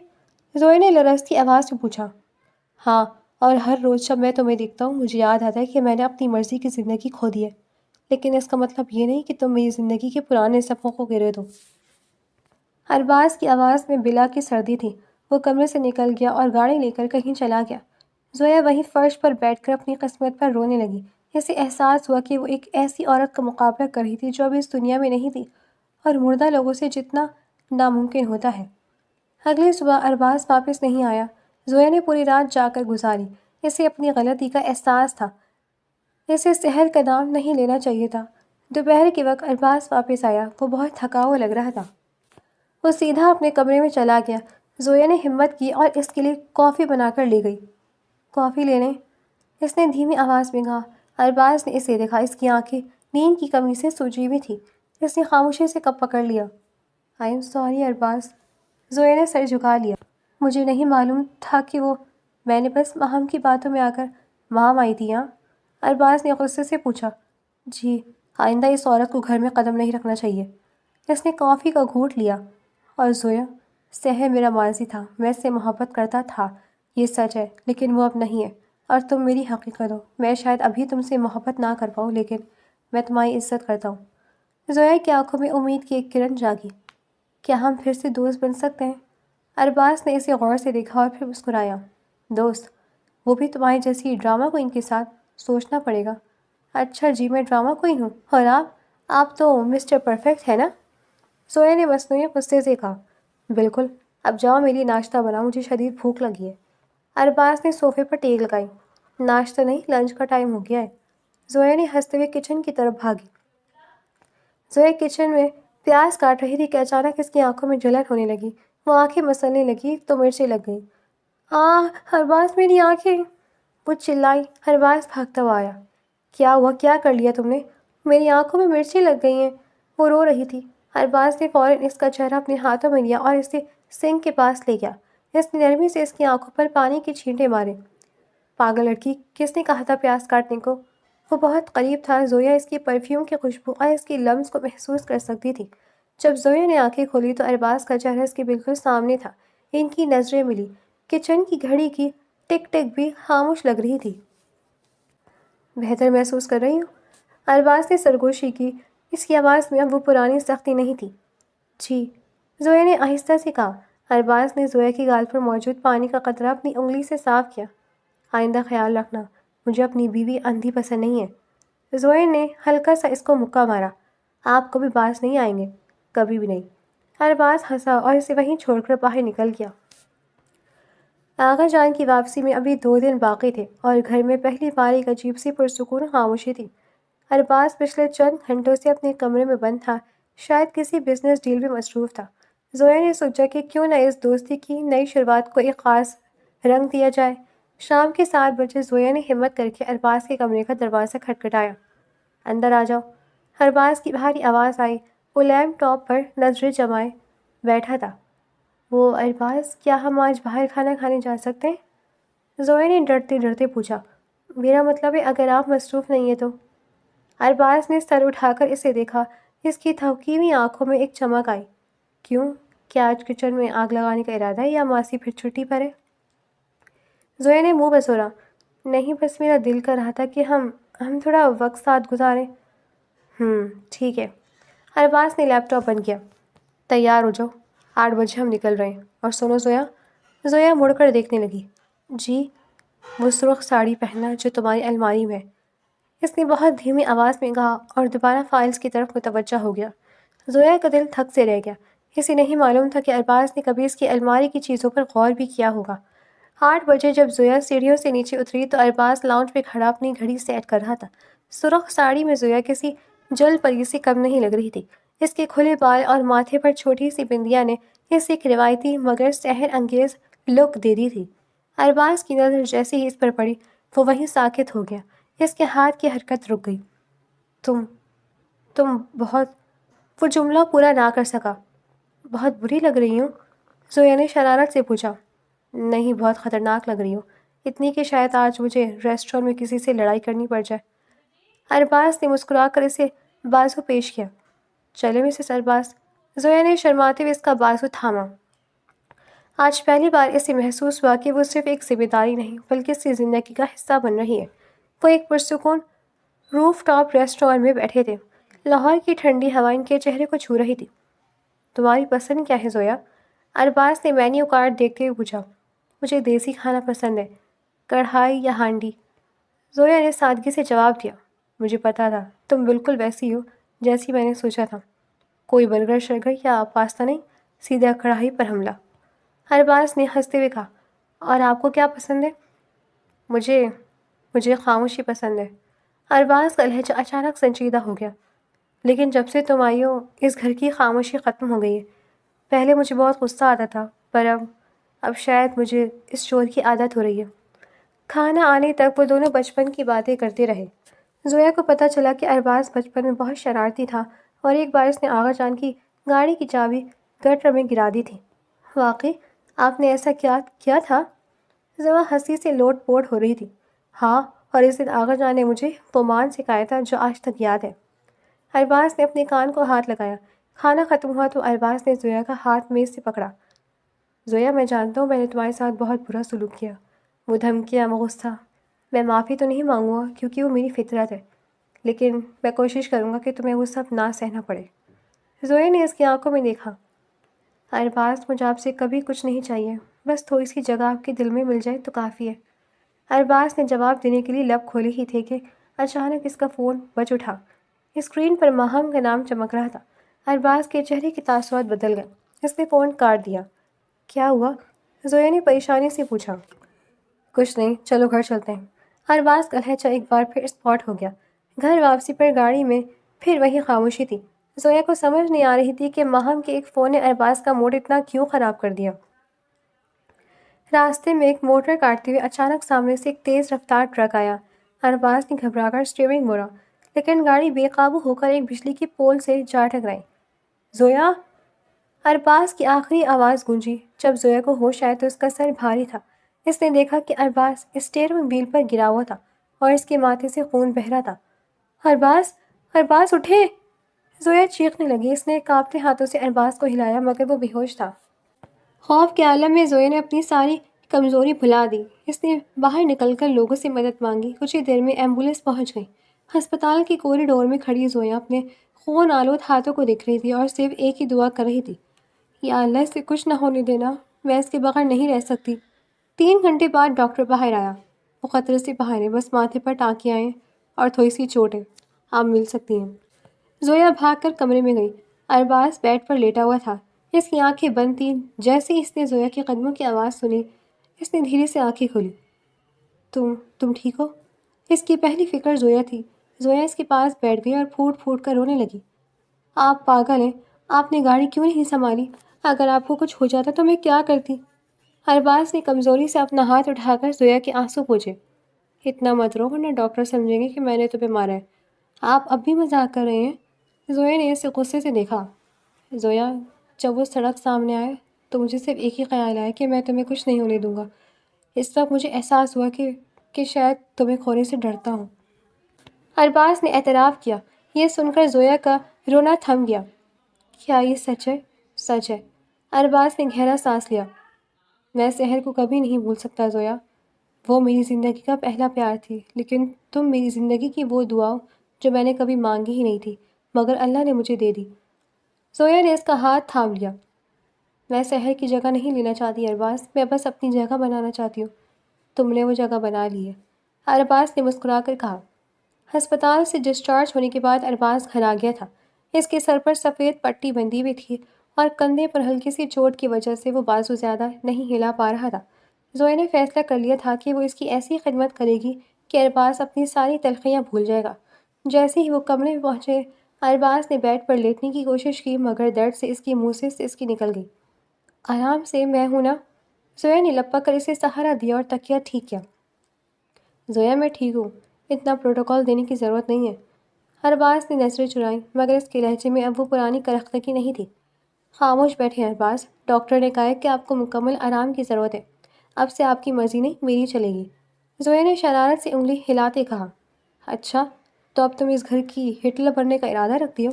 زویا نے لرزتی آواز میں پوچھا۔ ہاں، اور ہر روز جب میں تمہیں دیکھتا ہوں مجھے یاد آتا ہے کہ میں نے اپنی مرضی کی زندگی کھو دی ہے، لیکن اس کا مطلب یہ نہیں کہ تم میری زندگی کے پرانے صفحوں کو گرے دو۔ ارباز کی آواز میں بلا کی سردی تھی۔ وہ کمرے سے نکل گیا اور گاڑی لے کر کہیں چلا گیا۔ زویا وہیں فرش پر بیٹھ کر اپنی قسمت پر رونے لگی۔ اسے احساس ہوا کہ وہ ایک ایسی عورت کا مقابلہ کر رہی تھی جو ابھی اس دنیا میں نہیں تھی اور مردہ لوگوں سے جتنا ناممکن ہوتا ہے۔ اگلی صبح ارباز واپس نہیں آیا۔ زویا نے پوری رات جا کر گزاری۔ اسے اپنی غلطی کا احساس تھا۔ اسے سحر کا نام نہیں لینا چاہیے تھا۔ دوپہر کے وقت ارباز واپس آیا۔ وہ بہت تھکا ہوا لگ رہا تھا۔ وہ سیدھا اپنے کمرے میں چلا گیا۔ زویا نے ہمت کی اور اس کے لیے کافی بنا کر لے گئی۔ کافی لینے؟ اس نے دھیمی آواز میں کہا۔ ارباز نے اسے دیکھا۔ اس کی آنکھیں نیند کی کمی سے سوجی ہوئی تھیں۔ اس نے خاموشی سے کپ پکڑ لیا۔ I am sorry Arbaaz. Zoya نے سر جھکا لیا۔ مجھے نہیں معلوم تھا کہ وہ… میں نے بس ماہم کی باتوں میں آ کر… مام آئی تھی ہاں؟ ارباز نے غصے سے پوچھا۔ جی، آئندہ اس عورت کو گھر میں قدم نہیں رکھنا چاہیے۔ اس نے کافی کا گھونٹ لیا۔ اور زویا، سحر میرا ماضی تھا۔ میں اس سے محبت کرتا تھا، یہ سچ ہے، لیکن وہ اب نہیں ہے، اور تم میری حقیقت ہو۔ میں شاید ابھی تم سے محبت نہ کر پاؤں، لیکن میں تمہاری عزت کرتا ہوں۔ زویا کی آنکھوں میں امید کی ایک کرن جاگی۔ کیا ہم پھر سے دوست بن سکتے ہیں؟ ارباز نے اسے غور سے دیکھا اور پھر مسکرایا۔ دوست؟ وہ بھی تمہاری جیسی ڈرامہ کوئن کے ساتھ؟ سوچنا پڑے گا۔ اچھا جی، میں ڈرامہ کوئن ہوں؟ اور آپ تو مسٹر پرفیکٹ ہے نا؟ زویا نے مصنوعی غصے سے کہا۔ بالکل۔ اب جاؤ میرے لیے ناشتہ بناؤ، مجھے شدید بھوک لگی ہے۔ ارباز نے صوفے پر ٹیک لگائی۔ ناشتہ نہیں، لنچ کا ٹائم ہو گیا ہے۔ زویا نے ہنستے ہوئے کچن کی طرف بھاگی۔ زویا کچن میں پیاز کاٹ رہی تھی کہ اچانک اس کی آنکھوں میں جلن ہونے لگی۔ وہ آنکھیں مسلنے لگی تو مرچیں لگ گئیں۔ ارباز میری آنکھیں! وہ چلائی۔ ارباز بھاگتا ہوا آیا۔ کیا ہوا؟ کیا کر لیا تم نے؟ میری آنکھوں میں مرچیں لگ گئی ہیں۔ وہ رو رہی تھی۔ ارباز نے فوراً اس کا چہرہ اپنے ہاتھوں میں لیا اور اسے سنک کے پاس لے گیا۔ اس نے نرمی سے اس کی آنکھوں پر پانی کے چھینٹے مارے۔ پاگل لڑکی، کس نے کہا تھا پیاز کاٹنے کو؟ وہ بہت قریب تھا۔ زویا اس کی پرفیوم کی خوشبو اور اس کی لمس کو محسوس کر سکتی تھی۔ جب زویا نے آنکھیں کھولی تو ارباز کا چہرہ اس کے بالکل سامنے تھا۔ ان کی نظریں ملی۔ کچن کی گھڑی کی ٹک ٹک بھی خاموش لگ رہی تھی۔ بہتر محسوس کر رہی ہوں؟ ارباز نے سرگوشی کی۔ اس کی آواز میں اب وہ پرانی سختی نہیں تھی۔ جی، زویا نے آہستہ سے کہا۔ ارباز نے زویا کی گال پر موجود پانی کا قطرہ اپنی انگلی سے صاف کیا۔ آئندہ خیال رکھنا، مجھے اپنی بیوی اندھی پسند نہیں ہے۔ زویا نے ہلکا سا اس کو مکہ مارا۔ آپ کبھی باز نہیں آئیں گے، کبھی بھی نہیں۔ ارباز ہنسا اور اسے وہیں چھوڑ کر باہر نکل گیا۔ آغا جان کی واپسی میں ابھی 2 دن باقی تھے اور گھر میں پہلی بار ایک عجیب سی پرسکون خاموشی تھی۔ ارباز پچھلے چند گھنٹوں سے اپنے کمرے میں بند تھا، شاید کسی بزنس ڈیل میں مصروف تھا۔ زویا نے سوچا کہ کیوں نہ اس دوستی کی نئی شروعات کو ایک خاص رنگ دیا جائے۔ شام کے 7 بجے زویا نے ہمت کر کے ارباز کے کمرے کا دروازہ کھٹکھٹایا۔ اندر آ جاؤ۔ ارباز کی بھاری آواز آئی۔ وہ لیپ ٹاپ پر نظریں جمائے بیٹھا تھا۔ وہ ارباز، کیا ہم آج باہر کھانا کھانے جا سکتے ہیں؟ زویا نے ڈرتے ڈرتے پوچھا۔ میرا مطلب ہے اگر آپ مصروف نہیں ہیں تو۔ ارباز نے سر اٹھا کر اسے دیکھا۔ اس کی تھوکی ہوئی آنکھوں میں ایک چمک آئی۔ کیوں؟ کیا آج کچن میں آگ لگانے کا ارادہ ہے یا ماسی پھر چھٹی پر ہے؟ زویا نے منہ بسوڑا۔ نہیں، بس میرا دل کر رہا تھا کہ ہم تھوڑا وقت ساتھ گزاریں۔ ٹھیک ہے۔ ارباز نے لیپ ٹاپ بند کیا۔ تیار ہو جاؤ، 8 بجے ہم نکل رہے ہیں۔ اور سنو زویا۔ زویا مڑ کر دیکھنے لگی۔ جی؟ وہ سرخ ساڑی پہننا جو تمہاری الماری میں ہے، اس نے بہت دھیمی آواز میں کہا اور دوبارہ فائلز کی طرف متوجہ ہو گیا۔ زویا کا دل تھک سے رہ گیا۔ اسے نہیں معلوم تھا کہ ارباز نے کبھی اس کی الماری کی چیزوں پر غور بھی کیا ہوگا۔ 8 بجے جب زویا سیڑھیوں سے نیچے اتری تو ارباز لاؤنج پہ کھڑا اپنی گھڑی سیٹ کر رہا تھا۔ سرخ ساڑی میں زویا کسی جل پری سے کم نہیں لگ رہی تھی۔ اس کے کھلے بال اور ماتھے پر چھوٹی سی بندیا نے اسے ایک روایتی مگر سحر انگیز لک دے دی تھی۔ ارباز کی نظر جیسے ہی اس پر پڑی وہ وہیں ساکت ہو گیا۔ اس کے ہاتھ کی حرکت رک گئی۔ تم بہت… وہ جملہ پورا نہ کر سکا۔ بہت بری لگ رہی ہوں؟ زویا نے شرارت سے پوچھا۔ نہیں، بہت خطرناک لگ رہی ہوں، اتنی کہ شاید آج مجھے ریسٹورانٹ میں کسی سے لڑائی کرنی پڑ جائے۔ ارباز نے مسکرا کر اسے بازو پیش کیا۔ چلے مسز ارباز۔ زویا نے شرماتے ہوئے اس کا بازو تھاما۔ آج پہلی بار اسے محسوس ہوا کہ وہ صرف ایک ذمہ داری نہیں بلکہ اس کی زندگی کا حصہ بن رہی ہے۔ وہ ایک پرسکون روف ٹاپ ریسٹورانٹ میں بیٹھے تھے۔ لاہور کی ٹھنڈی ہوائیں ان کے چہرے کو چھو رہی تھی۔ تمہاری پسند کیا ہے زویا؟ ارباز نے مینیو کارڈ دیکھتے ہوئے پوچھا۔ مجھے دیسی کھانا پسند ہے، کڑھائی یا ہانڈی۔ زویا نے سادگی سے جواب دیا۔ مجھے پتا تھا تم بالکل ویسی ہو جیسی میں نے سوچا تھا۔ کوئی برگر شرگر یا پاستا نہیں، سیدھا کڑھائی پر حملہ۔ ارباز نے ہنستے ہوئے کہا۔ اور آپ کو کیا پسند ہے؟ مجھے خاموشی پسند ہے۔ ارباز کا لہجہ اچانک سنجیدہ ہو گیا۔ لیکن جب سے تم آئی ہو اس گھر کی خاموشی ختم ہو گئی ہے۔ پہلے مجھے بہت غصہ آتا تھا پر اب شاید مجھے اس شور کی عادت ہو رہی ہے۔ کھانا آنے تک وہ دونوں بچپن کی باتیں کرتے رہے۔ زویا کو پتہ چلا کہ ارباز بچپن میں بہت شرارتی تھا اور ایک بار اس نے آغا جان کی گاڑی کی چابی گٹر میں گرا دی تھی۔ واقعی آپ نے ایسا کیا تھا؟ زویا ہنسی سے لوٹ پوٹ ہو رہی تھی۔ ہاں، اور اس دن آغا جان نے مجھے پومان سکھایا تھا جو آج تک یاد ہے۔ ارباز نے اپنے کان کو ہاتھ لگایا۔ کھانا ختم ہوا تو ارباز نے زویا کا ہاتھ میز سے پکڑا۔ زویا، میں جانتا ہوں میں نے تمہارے ساتھ بہت برا سلوک کیا، وہ دھمکیاں، وہ غصہ۔ میں معافی تو نہیں مانگوں گا کیونکہ وہ میری فطرت ہے، لیکن میں کوشش کروں گا کہ تمہیں وہ سب نہ سہنا پڑے۔ زویا نے اس کی آنکھوں میں دیکھا۔ ارباز، مجھے آپ سے کبھی کچھ نہیں چاہیے، بس تھوڑی سی جگہ آپ کے دل میں مل جائے تو کافی ہے۔ ارباز نے جواب دینے کے لیے لب کھولے ہی تھے کہ اچانک اس کا فون بج اٹھا۔ اسکرین پر ماہم کا نام چمک رہا تھا۔ ارباز کے چہرے کے تاثرات بدل گئے۔ اس نے فون کاٹ دیا۔ کیا ہوا؟ زویا نے پریشانی سے پوچھا۔ کچھ نہیں، چلو گھر چلتے ہیں۔ ارباز کا لہجہ ایک بار پھر اسپاٹ ہو گیا۔ گھر واپسی پر گاڑی میں پھر وہی خاموشی تھی۔ زویا کو سمجھ نہیں آ رہی تھی کہ ماہم کے ایک فون نے ارباز کا موڈ اتنا کیوں خراب کر دیا۔ راستے میں ایک موٹر کاٹتے ہوئے اچانک سامنے سے ایک تیز رفتار ٹرک آیا۔ ارباز نے گھبرا کر اسٹیئرنگ موڑا، لیکن گاڑی بے قابو ہو کر ایک بجلی کے پول سے جا ٹکرائی۔ زویا! ارباز کی آخری آواز گونجی۔ جب زویا کو ہوش آیا تو اس کا سر بھاری تھا۔ اس نے دیکھا کہ ارباز اسٹیئرنگ وہیل پر گرا ہوا تھا اور اس کے ماتھے سے خون بہہ رہا تھا۔ ارباز اٹھے! زویا چیخنے لگی۔ اس نے کانپتے ہاتھوں سے ارباز کو ہلایا مگر وہ بے ہوش تھا۔ خوف کے عالم میں زویا نے اپنی ساری کمزوری بھلا دی۔ اس نے باہر نکل کر لوگوں سے مدد مانگی۔ کچھ ہی دیر میں ایمبولینس پہنچ گئی۔ ہسپتال کے کوریڈور میں کھڑی زویا اپنے خون آلود ہاتھوں کو دیکھ رہی تھی اور صرف ایک ہی دعا کر رہی تھی، یا اللہ اسے کچھ نہ ہونے دینا، میں اس کے بغیر نہیں رہ سکتی۔ 3 گھنٹے بعد ڈاکٹر باہر آیا۔ وہ خطرے سے باہر ہے، بس ماتھے پر ٹانکیاں ہیں اور تھوڑی سی چوٹ ہے، آپ مل سکتی ہیں۔ زویا بھاگ کر کمرے میں گئی۔ ارباز بیڈ پر لیٹا ہوا تھا۔ اس کی آنکھیں بند تھیں۔ جیسے ہی اس نے زویا کے قدموں کی آواز سنی، اس نے دھیرے سے آنکھیں کھولی۔ تم ٹھیک ہو؟ اس کی پہلی فکر زویا تھی۔ زویا اس کے پاس بیٹھ گئی اور پھوٹ پھوٹ کر رونے لگی۔ آپ پاگل ہیں، آپ نے گاڑی کیوں نہیں سنبھالی؟ اگر آپ کو کچھ ہو جاتا تو میں کیا کرتی؟ ارباز نے کمزوری سے اپنا ہاتھ اٹھا کر زویا کے آنسو پوچھے۔ اتنا مت رو ورنہ ڈاکٹر سمجھیں گے کہ میں نے تمہیں مارا ہے۔ آپ اب بھی مذاق کر رہے ہیں؟ زویا نے اسے غصے سے دیکھا۔ زویا، جب وہ سڑک سامنے آئے تو مجھے صرف ایک ہی خیال آیا کہ میں تمہیں کچھ نہیں ہونے دوں گا۔ اس وقت مجھے احساس ہوا کہ شاید تمہیں کھونے سے ڈرتا ہوں۔ ارباز نے اعتراف کیا۔ یہ سن کر زویا کا رونا تھم گیا۔ کیا یہ سچ ہے؟ سچ ہے۔ ارباز نے گہرا سانس لیا۔ میں سحر کو کبھی نہیں بھول سکتا زویا۔ وہ میری زندگی کا پہلا پیار تھی، لیکن تم میری زندگی کی وہ دعا جو میں نے کبھی مانگی ہی نہیں تھی مگر اللہ نے مجھے دے دی۔ زویا نے اس کا ہاتھ تھام لیا۔ میں سحر کی جگہ نہیں لینا چاہتی ارباز، میں بس اپنی جگہ بنانا چاہتی ہوں۔ تم نے وہ جگہ بنا لی ہے، ارباز نے مسکرا کر کہا۔ ہسپتال سے ڈسچارج ہونے کے بعد ارباز گھر آ گیا تھا۔ اس کے سر پر سفید پٹی بندھی ہوئی تھی اور کندھے پر ہلکی سی چوٹ کی وجہ سے وہ بازو زیادہ نہیں ہلا پا رہا تھا۔ زویا نے فیصلہ کر لیا تھا کہ وہ اس کی ایسی خدمت کرے گی کہ ارباز اپنی ساری تلخیاں بھول جائے گا۔ جیسے ہی وہ کمرے میں پہنچے، ارباز نے بیڈ پر لیٹنے کی کوشش کی مگر درد سے اس کی منہ سے سسکی نکل گئی۔ آرام سے، میں ہوں نا۔ زویا نے لپک کر اسے سہارا دیا اور تکیہ ٹھیک کیا۔ زویا، میں ٹھیک ہوں، اتنا پروٹوکول دینے کی ضرورت نہیں ہے۔ ارباز نے نظریں چرائیں مگر اس کے لہجے میں اب وہ پرانی کرختگی نہیں تھی۔ خاموش بیٹھے ارباز، ڈاکٹر نے کہا ہے کہ آپ کو مکمل آرام کی ضرورت ہے۔ اب سے آپ کی مرضی نہیں، میری چلے گی۔ زویا نے شرارت سے انگلی ہلاتے کہا۔ اچھا، تو اب تم اس گھر کی ہٹلر بننے کا ارادہ رکھتی ہو؟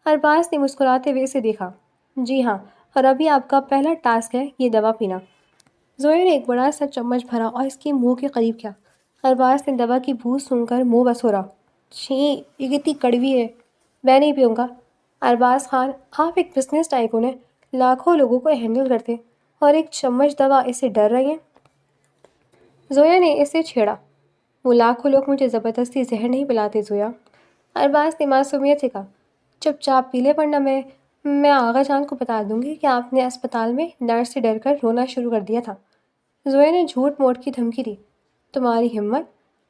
ارباز نے مسکراتے ہوئے اسے دیکھا۔ جی ہاں، اور ابھی آپ کا پہلا ٹاسک ہے یہ دوا پینا۔ زویا نے ایک بڑا سا چمچ بھرا اور اس کے منہ کے قریب کیا۔ ارباز نے دوا کی بو سونگھ کر منہ بسورا۔ چھی، یہ کتنی کڑوی ہے، میں نہیں پیوں گا۔ ارباز خان، آپ ایک بزنس ٹائکون ہیں، لاکھوں لوگوں کو ہینڈل کرتے اور ایک چمچ دوا اسے ڈر رہی ہیں؟ زویا نے اسے چھیڑا۔ وہ لاکھوں لوگ مجھے زبردستی زہر نہیں پلاتے زویا۔ ارباز نے معصومیت سے کہا۔ چپ چاپ پی لے ورنہ میں آغا جان کو بتا دوں گی کہ آپ نے اسپتال میں نرس سے ڈر کر رونا شروع کر دیا تھا۔ زویا نے جھوٹ موٹ کی دھمکی دی۔ تمہاری ہمت؟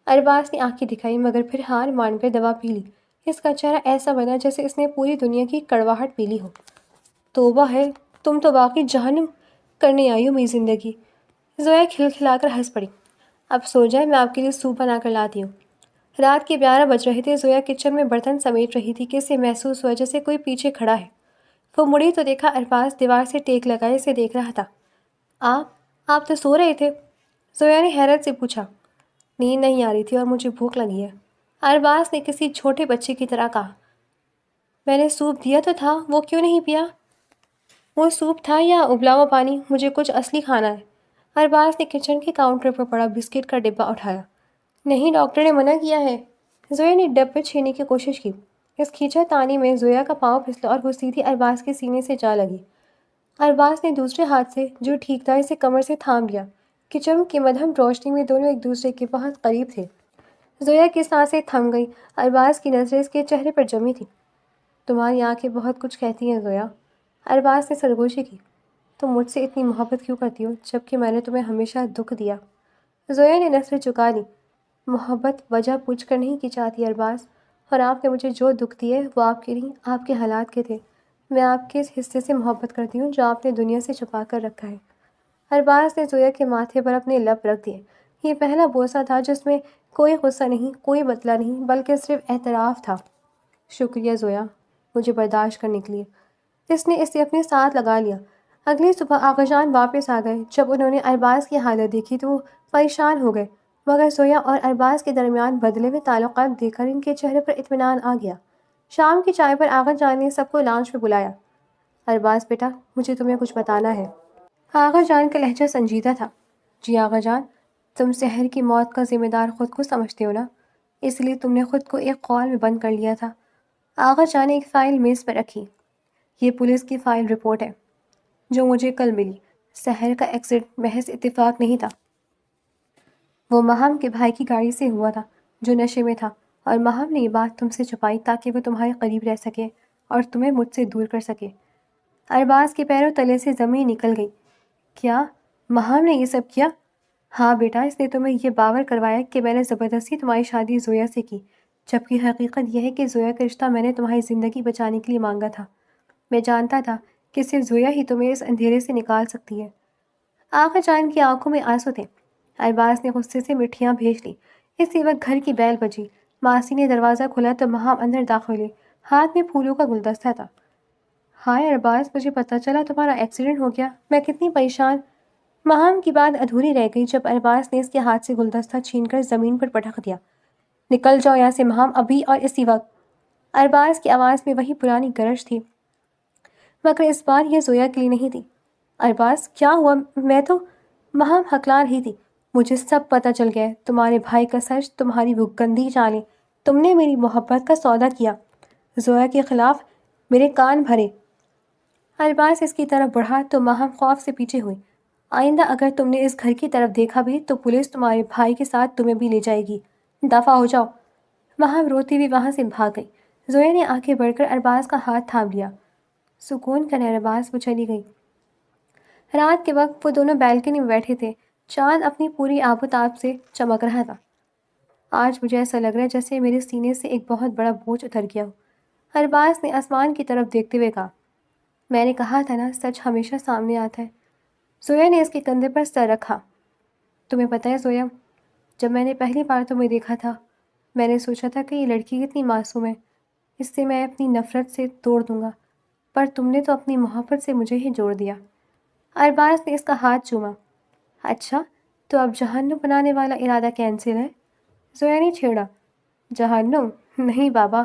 ارباز نے آنکھیں دکھائی مگر پھر ہار مان کر دوا پی لی۔ اس کا چہرہ ایسا بنا جیسے اس نے پوری دنیا کی کڑواہٹ پی لی ہو۔ توبہ ہے، تم تو واقعی جہنم کرنے آئی ہو میری زندگی۔ زویا کھلکھلا کر ہنس پڑی۔ اب سو جائے، میں آپ کے لیے سوپ بنا کر لاتی ہوں۔ رات کے 11 بج رہے تھے۔ زویا کچن میں برتن سمیٹ رہی تھی کہ اسے محسوس ہوا جیسے کوئی پیچھے کھڑا ہے۔ وہ مڑی تو دیکھا ارباز دیوار سے ٹیک لگائے اسے دیکھ رہا تھا۔ آپ تو سو رہے تھے؟ زویا نے حیرت سے پوچھا۔ نیند نہیں آ رہی تھی اور مجھے بھوک لگی ہے، ارباز نے کسی چھوٹے بچے کی طرح کہا۔ میں نے سوپ دیا تو تھا، وہ کیوں نہیں پیا؟ وہ سوپ تھا یا ابلا ہوا پانی؟ مجھے کچھ اصلی کھانا ہے۔ ارباز نے کچن کے کاؤنٹر پر پڑا بسکٹ کا ڈبہ اٹھایا۔ نہیں، ڈاکٹر نے منع کیا ہے۔ زویا نے ڈبے چھینے کی کوشش کی۔ اس کھینچا تانی میں زویا کا پاؤں پھسلا اور وہ سیدھی ارباز کے سینے سے جا لگی۔ ارباز نے دوسرے ہاتھ سے جو ٹھیک تھا اسے کمر سے تھام لیا۔ کچن کی مدھم روشنی میں دونوں ایک دوسرے کے بہت قریب تھے۔ زویا کی سانسیں تھم گئی۔ ارباز کی نظریں اس کے چہرے پر جمی تھیں۔ تمہاری آنکھیں بہت کچھ کہتی ہیں زویا، ارباز نے سرگوشی کی۔ تم مجھ سے اتنی محبت کیوں کرتی ہو جبکہ میں نے تمہیں ہمیشہ دکھ دیا؟ زویا نے نظریں چکا لی۔ محبت وجہ پوچھ کر نہیں کی جاتی ارباز، اور آپ نے مجھے جو دکھ دیے وہ آپ کے نہیں، آپ کے حالات کے تھے۔ میں آپ کے اس حصے سے محبت کرتی ہوں جو آپ نے دنیا سے چھپا کر رکھا ہے۔ ارباز نے زویا کے ماتھے پر اپنے لب رکھ دیے۔ یہ پہلا بوسہ تھا جس میں کوئی غصہ نہیں، کوئی بدلہ نہیں، بلکہ صرف اعتراف تھا۔ شکریہ زویا، مجھے برداشت کرنے کے لیے۔ اس نے اسے اپنے ساتھ لگا لیا۔ اگلی صبح آغا جان واپس آ گئے۔ جب انہوں نے ارباز کی حالت دیکھی تو وہ پریشان ہو گئے، مگر زویا اور ارباز کے درمیان بدلے ہوئے تعلقات دیکھ کر ان کے چہرے پر اطمینان آ گیا۔ شام کی چائے پر آغا جان نے سب کو لانچ میں بلایا۔ ارباز بیٹا، مجھے تمہیں کچھ بتانا ہے۔ آغا جان کا لہجہ سنجیدہ تھا۔ جی آغا جان، تم سحر کی موت کا ذمہ دار خود کو سمجھتے ہو نا، اس لیے تم نے خود کو ایک قول میں بند کر لیا تھا۔ آغا جان نے ایک فائل میز پر رکھی۔ یہ پولیس کی فائل رپورٹ ہے جو مجھے کل ملی۔ سحر کا ایکسیڈنٹ محض اتفاق نہیں تھا۔ وہ مہم کے بھائی کی گاڑی سے ہوا تھا جو نشے میں تھا، اور مہم نے یہ بات تم سے چھپائی تاکہ وہ تمہارے قریب رہ سکے اور تمہیں مجھ سے دور کر سکے۔ ارباز کے پیروں تلے سے زمین نکل گئی۔ کیا مہم نے یہ سب کیا؟ ہاں بیٹا، اس نے تمہیں یہ باور کروایا کہ میں نے زبردستی تمہاری شادی زویا سے کی، جبکہ حقیقت یہ ہے کہ زویا کا رشتہ میں نے تمہاری زندگی بچانے کے لیے مانگا تھا۔ میں جانتا تھا کہ صرف زویا ہی تمہیں اس اندھیرے سے نکال سکتی ہے۔ آغا جان کی آنکھوں میں آنسو تھے۔ ارباز نے غصے سے مٹھیاں بھیج لی۔ اسی وقت گھر کی بیل بجی۔ ماسی نے دروازہ کھولا تو مہم اندر داخل ہوئی۔ ہاتھ میں پھولوں کا گلدستہ تھا۔ ہائے ارباز، مجھے پتہ چلا تمہارا ایکسیڈنٹ ہو گیا، میں کتنی پریشان۔ مہم کی بات ادھوری رہ گئی جب ارباز نے اس کے ہاتھ سے گلدستہ چھین کر زمین پر پٹک دیا۔ نکل جاؤ یہاں سے مہم، ابھی اور اسی وقت۔ ارباز کی آواز میں وہی پرانی گرج تھی، مگر اس بار یہ زویا کے لیے نہیں تھی۔ ارباز، کیا ہوا؟ میں تو… مہم ہکلا رہی تھی۔ مجھے سب پتہ چل گیا ہے، تمہارے بھائی کا سچ، تمہاری وہ گندی چالیں، تم نے میری محبت کا سودا کیا، زویا کے خلاف۔ میرے کان بھرے۔ ارباز اس کی طرف بڑھا تو مہم خوف سے پیچھے ہوئی۔ آئندہ اگر تم نے اس گھر کی طرف دیکھا بھی تو پولیس تمہارے بھائی کے ساتھ تمہیں بھی لے جائے گی، دفع ہو جاؤ۔ مہم روتی ہوئی وہاں سے بھاگ گئی۔ زویا نے آگے بڑھ کر ارباز کا ہاتھ تھام لیا۔ سکون کرے ارباز، وہ چلی گئی۔ رات کے وقت وہ دونوں بیلکنی میں بیٹھے تھے۔ چاند اپنی پوری آب و تاب سے چمک رہا تھا۔ آج مجھے ایسا لگ رہا ہے جیسے میرے سینے سے ایک بہت بڑا بوجھ اتر گیا ہو۔ ارباز نے آسمان کی طرف دیکھتے ہوئے کہا، میں نے کہا تھا نا، سچ ہمیشہ سامنے آتا ہے۔ زویا نے اس کے کندھے پر سر رکھا۔ تمہیں پتہ ہے زویا، جب میں نے پہلی بار تمہیں دیکھا تھا، میں نے سوچا تھا کہ یہ لڑکی کتنی معصوم ہے، اس سے میں اپنی نفرت سے توڑ دوں گا، پر تم نے تو اپنی محبت سے مجھے ہی جوڑ دیا۔ ارباز نے اس کا ہاتھ چوما۔ اچھا، تو اب جہنم بنانے والا ارادہ کینسل ہے؟ زویا نے چھیڑا۔ جہنم؟ نہیں بابا،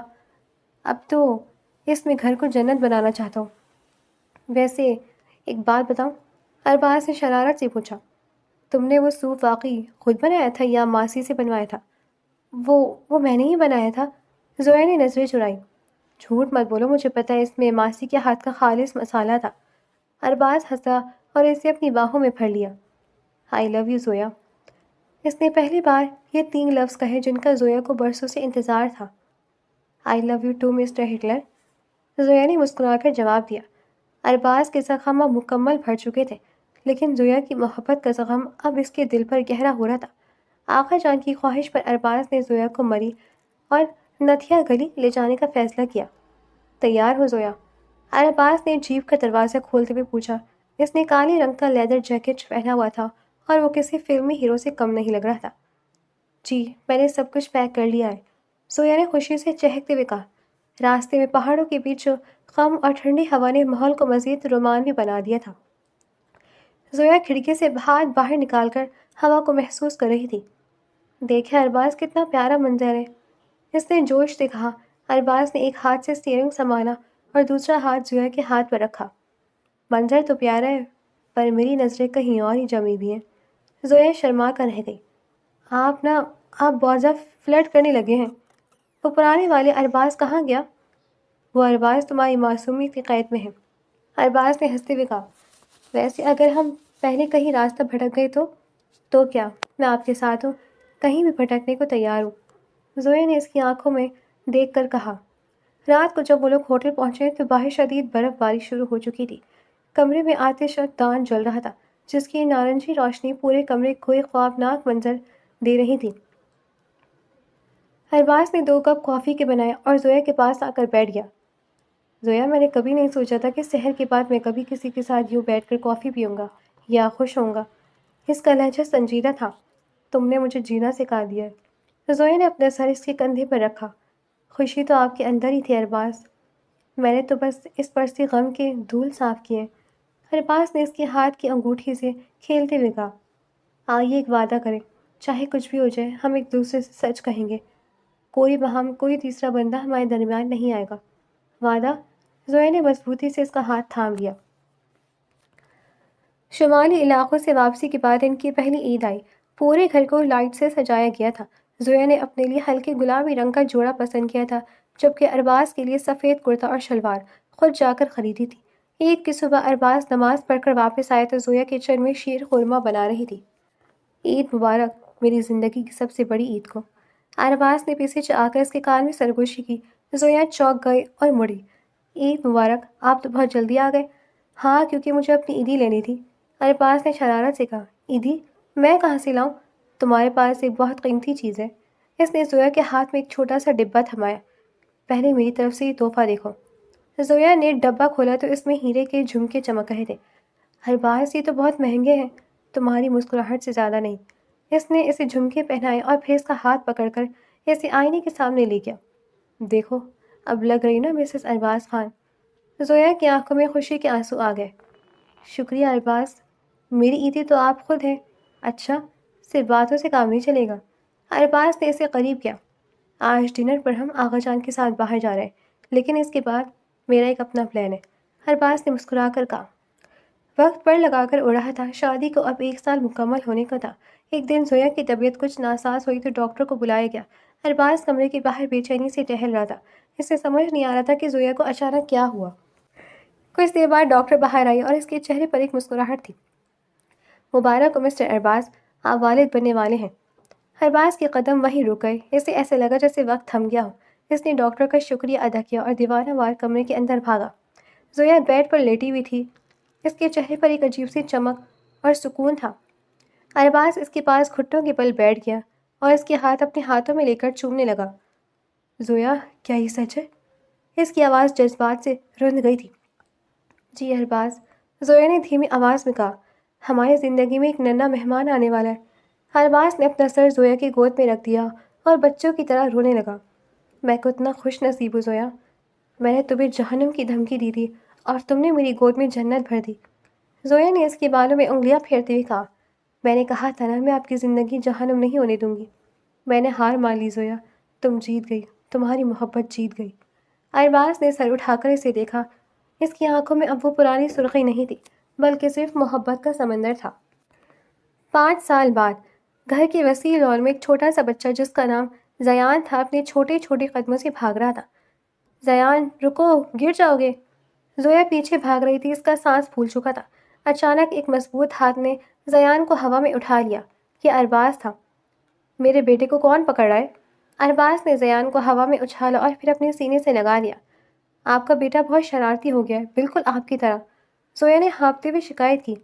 اب تو اس میں گھر کو جنت بنانا چاہتا ہوں۔ ویسے ایک بات بتاؤں؟ ارباز نے شرارت سے پوچھا، تم نے وہ سوٹ واقعی خود بنایا تھا یا ماسی سے بنوایا تھا؟ وہ میں نے ہی بنایا تھا۔ زویا نے نظریں چڑھائی۔ جھوٹ مت بولو، مجھے پتہ ہے اس میں ماسی کے ہاتھ کا خالص مسالہ تھا۔ ارباز ہنسا اور اسے اپنی باہوں میں پھڑ لیا۔ آئی لو یو زویا۔ اس نے پہلی بار یہ 3 لفظ کہے جن کا زویا کو برسوں سے انتظار تھا۔ I love you too mister Hitler, Zoya نے مسکرا کر جواب دیا۔ ارباز کے زخم اب مکمل بھر چکے تھے، لیکن زویا کی محبت کا زخم اب اس کے دل پر گہرا ہو رہا تھا۔ آقا جان کی خواہش پر ارباز نے زویا کو مری اور نتھیا گلی لے جانے کا فیصلہ کیا۔ تیار ہو زویا؟ ارباز نے جیپ کا دروازہ کھولتے ہوئے پوچھا۔ اس نے کالے رنگ کا لیدر جیکٹ پہنا ہوا تھا اور وہ کسی فلمی ہیرو سے کم نہیں لگ رہا تھا۔ جی، میں نے سب کچھ پیک کر لیا ہے، زویا نے خوشی سے چہکتے ہوئے کہا۔ راستے میں پہاڑوں کے بیچ خم اور ٹھنڈی ہوا نے ماحول کو مزید رومانوی بنا دیا تھا۔ زویا کھڑکی سے ہاتھ باہر نکال کر ہوا کو محسوس کر رہی تھی۔ دیکھیں ارباز، کتنا پیارا منظر ہے، اس نے جوش سے کہا۔ ارباز نے ایک ہاتھ سے اسٹیئرنگ سنبھالا اور دوسرا ہاتھ زویا کے ہاتھ پر رکھا۔ منظر تو پیارا ہے، پر میری نظریں کہیں اور ہی جمی ہوئی ہیں۔ زویا شرما کر رہ گئی۔ آپ بہت زیادہ فلرٹ کرنے لگے ہیں۔ وہ پرانے والے ارباز کہاں گیا؟ وہ ارباز تمہاری معصومیت کی قید میں ہے، ارباز نے ہنستے ہوئے کہا۔ ویسے اگر ہم پہلے کہیں راستہ بھٹک گئے تو کیا؟ میں آپ کے ساتھ ہوں، کہیں بھی بھٹکنے کو تیار ہوں، زویا نے اس کی آنکھوں میں دیکھ کر کہا۔ رات کو جب وہ لوگ ہوٹل پہنچے تو باہر شدید برف باری شروع ہو چکی تھی۔ کمرے میں آتش دان جل رہا تھا، جس کی نارنجی روشنی پورے کمرے کو ایک خوابناک منظر دے رہی تھی۔ ارباز نے 2 کپ کافی کے بنائے اور زویا کے پاس آ کر بیٹھ گیا۔ زویا، میں نے کبھی نہیں سوچا تھا کہ سحر کے بعد میں کبھی کسی کے ساتھ یوں بیٹھ کر کافی پیوں گا یا خوش ہوں گا۔ اس کا لہجہ سنجیدہ تھا۔ تم نے مجھے جینا سکھا دیا ہے۔ زویا نے اپنا سر اس کے کندھے پر رکھا۔ خوشی تو آپ کے اندر ہی تھی ارباز، میں نے تو بس اس پر سے غم کے دھول صاف کیے۔ ارباز نے اس کے ہاتھ کی انگوٹھی سے کھیلتے ہوئے کہا۔ آئیے ایک وعدہ کریں، چاہے کچھ بھی ہو جائے ہم ایک دوسرے سے سچ کہیں گے، کوئی بہم، کوئی تیسرا بندہ ہمارے درمیان نہیں آئے گا۔ وعدہ؟ زویا نے مضبوطی سے اس کا ہاتھ تھام لیا۔ شمالی علاقوں سے واپسی کے بعد ان کی پہلی عید آئی۔ پورے گھر کو لائٹ سے سجایا گیا تھا۔ زویا نے اپنے لیے ہلکے گلابی رنگ کا جوڑا پسند کیا تھا، جبکہ ارباز کے لیے سفید کرتا اور شلوار خود جا کر خریدی تھی۔ عید کی صبح ارباز نماز پڑھ کر واپس آیا تو زویا کچن میں شیر خورما بنا رہی تھی۔ عید مبارک، میری زندگی کی سب سے بڑی عید کو۔ ارباز نے پیچھے سے آ کر اس کے کان میں سرگوشی کی۔ زویا چونک گئی اور مڑی۔ عید مبارک، آپ تو بہت جلدی آ گئے۔ ہاں، کیونکہ مجھے اپنی عیدی لینی تھی، ارباز نے شرارت سے کہا۔ عیدی؟ میں کہاں سے لاؤں؟ تمہارے پاس ایک بہت قیمتی چیز ہے۔ اس نے زویا کے ہاتھ میں ایک چھوٹا سا ڈبہ تھمایا۔ پہلے میری طرف سے یہ تحفہ دیکھو۔ زویا نے ڈبہ کھولا تو اس میں ہیرے کے جھمکے چمک رہے تھے۔ ارباز، یہ تو بہت مہنگے ہیں، تمہاری مسکراہٹ سے زیادہ نہیں۔ اس نے اسے جھمکے پہنائے اور پھر اس کا ہاتھ پکڑ کر اسے آئینے کے سامنے لے گیا۔ دیکھو، اب لگ رہی نا مسز ارباز خان؟ زویا کی آنکھوں میں خوشی کے آنسو آ گئے۔ شکریہ ارباز، میری عیدی تو آپ خود ہیں۔ اچھا، صرف باتوں سے کام نہیں چلے گا۔ ارباز نے اسے قریب کیا۔ آج ڈنر پر ہم آغا جان کے ساتھ باہر جا رہے ہیں، لیکن اس کے بعد میرا ایک اپنا پلان ہے، ارباز نے مسکرا کر کہا۔ وقت پر لگا کر اڑ رہا تھا، شادی کو اب 1 سال مکمل ہونے کا تھا۔ ایک دن زویا کی طبیعت کچھ ناساز ہوئی تو ڈاکٹر کو بلایا گیا۔ ارباز کمرے کے باہر بے چینی سے ٹہل رہا تھا، اسے سمجھ نہیں آ رہا تھا کہ زویا کو اچانک کیا ہوا۔ کچھ دیر بعد ڈاکٹر باہر آئی اور اس کے چہرے پر ایک مسکراہٹ تھی۔ مبارک ہو مسٹر ارباز، آپ والد بننے والے ہیں۔ ارباز کے قدم وہیں رک گئے، اسے ایسے لگا جیسے وقت تھم گیا ہو۔ اس نے ڈاکٹر کا شکریہ ادا کیا اور دیوانہ وار کمرے کے اندر بھاگا۔ زویا بیڈ پر لیٹی ہوئی تھی، اس کے چہرے پر ایک عجیب سی چمک اور سکون تھا۔ ارباز اس کے پاس گھٹنوں کے بل بیٹھ گیا اور اس کے ہاتھ اپنے ہاتھوں میں لے کر چومنے لگا۔ زویا، کیا یہ سچ ہے؟ اس کی آواز جذبات سے رند گئی تھی۔ جی ارباز، زویا نے دھیمی آواز میں کہا، ہماری زندگی میں ایک ننھا مہمان آنے والا ہے۔ ارباز نے اپنا سر زویا کی گود میں رکھ دیا اور بچوں کی طرح رونے لگا۔ میں کتنا خوش نصیب ہوں زویا، میں نے تمہیں جہنم کی دھمکی دی تھی اور تم نے میری گود میں جنت بھر دی۔ زویا نے اس کے بالوں میں انگلیاں پھیرتے ہوئے کہا، میں نے کہا تھا نا، میں آپ کی زندگی جہنم نہیں ہونے دوں گی۔ میں نے ہار مان لی زویا، تم جیت گئی، تمہاری محبت جیت گئی۔ ارباز نے سر اٹھا کر اسے دیکھا۔ اس کی آنکھوں میں اب وہ پرانی سرخی نہیں تھی، بلکہ صرف محبت کا سمندر تھا۔ 5 سال بعد گھر کے وسیع لان میں ایک چھوٹا سا بچہ جس کا نام زیان تھا اپنے چھوٹے چھوٹے قدموں سے بھاگ رہا تھا۔ زیان، رکو، گر جاؤ گے۔ زویا پیچھے بھاگ رہی تھی، اس کا سانس پھول چکا تھا۔ اچانک ایک مضبوط ہاتھ نے زیان کو ہوا میں اٹھا لیا۔ یہ ارباز تھا۔ میرے بیٹے کو کون پکڑ رہا ہے؟ ارباز نے زیان کو ہوا میں اچھالا اور پھر اپنے سینے سے لگا لیا۔ آپ کا بیٹا بہت شرارتی ہو گیا ہے، بالکل آپ کی طرح، زویا نے ہانپتے ہوئے شکایت کی۔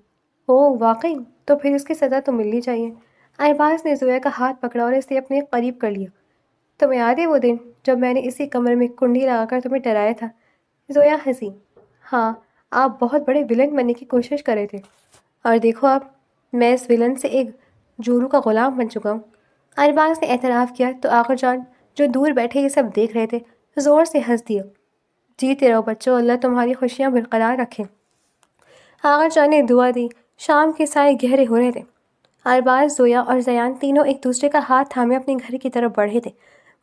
اوہ واقعی؟ تو پھر اس کی سزا تو ملنی چاہیے۔ ارباز نے زویا کا ہاتھ پکڑا اور اسے اپنے قریب کر لیا۔ تمہیں یاد ہے وہ دن جب میں نے اسی کمرے میں کنڈی لگا کر تمہیں ڈرایا تھا؟ زویا ہنسی۔ ہاں، آپ بہت بڑے ولن بننے کی کوشش کر رہے تھے، اور دیکھو اب، میں اس ولن سے ایک جورو کا غلام بن چکا ہوں۔ ارباز نے اعتراف کیا تو آغا جان، جو دور بیٹھے یہ سب دیکھ رہے تھے، زور سے ہنس دیا۔ جیتے رہو بچوں، اللہ تمہاری خوشیاں برقرار رکھیں۔ آغا جان نے دعا دی۔ شام کے سائے گہرے ہو رہے تھے۔ ارباز، زویا اور زیان تینوں ایک دوسرے کا ہاتھ تھامے اپنے گھر کی طرف بڑھے تھے۔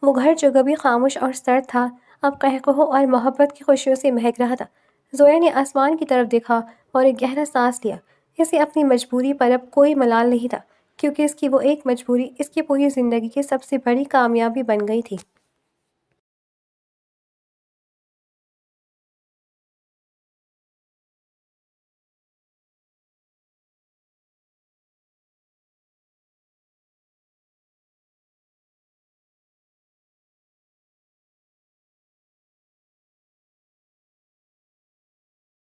وہ گھر جو کبھی خاموش اور سرد تھا، اب قہقہوں اور محبت کی خوشیوں سے مہک رہا تھا۔ زویا نے آسمان کی طرف دیکھا اور ایک گہرا سانس لیا۔ اسے اپنی مجبوری پر اب کوئی ملال نہیں تھا، کیونکہ اس کی وہ ایک مجبوری اس کی پوری زندگی کی سب سے بڑی کامیابی بن گئی تھی۔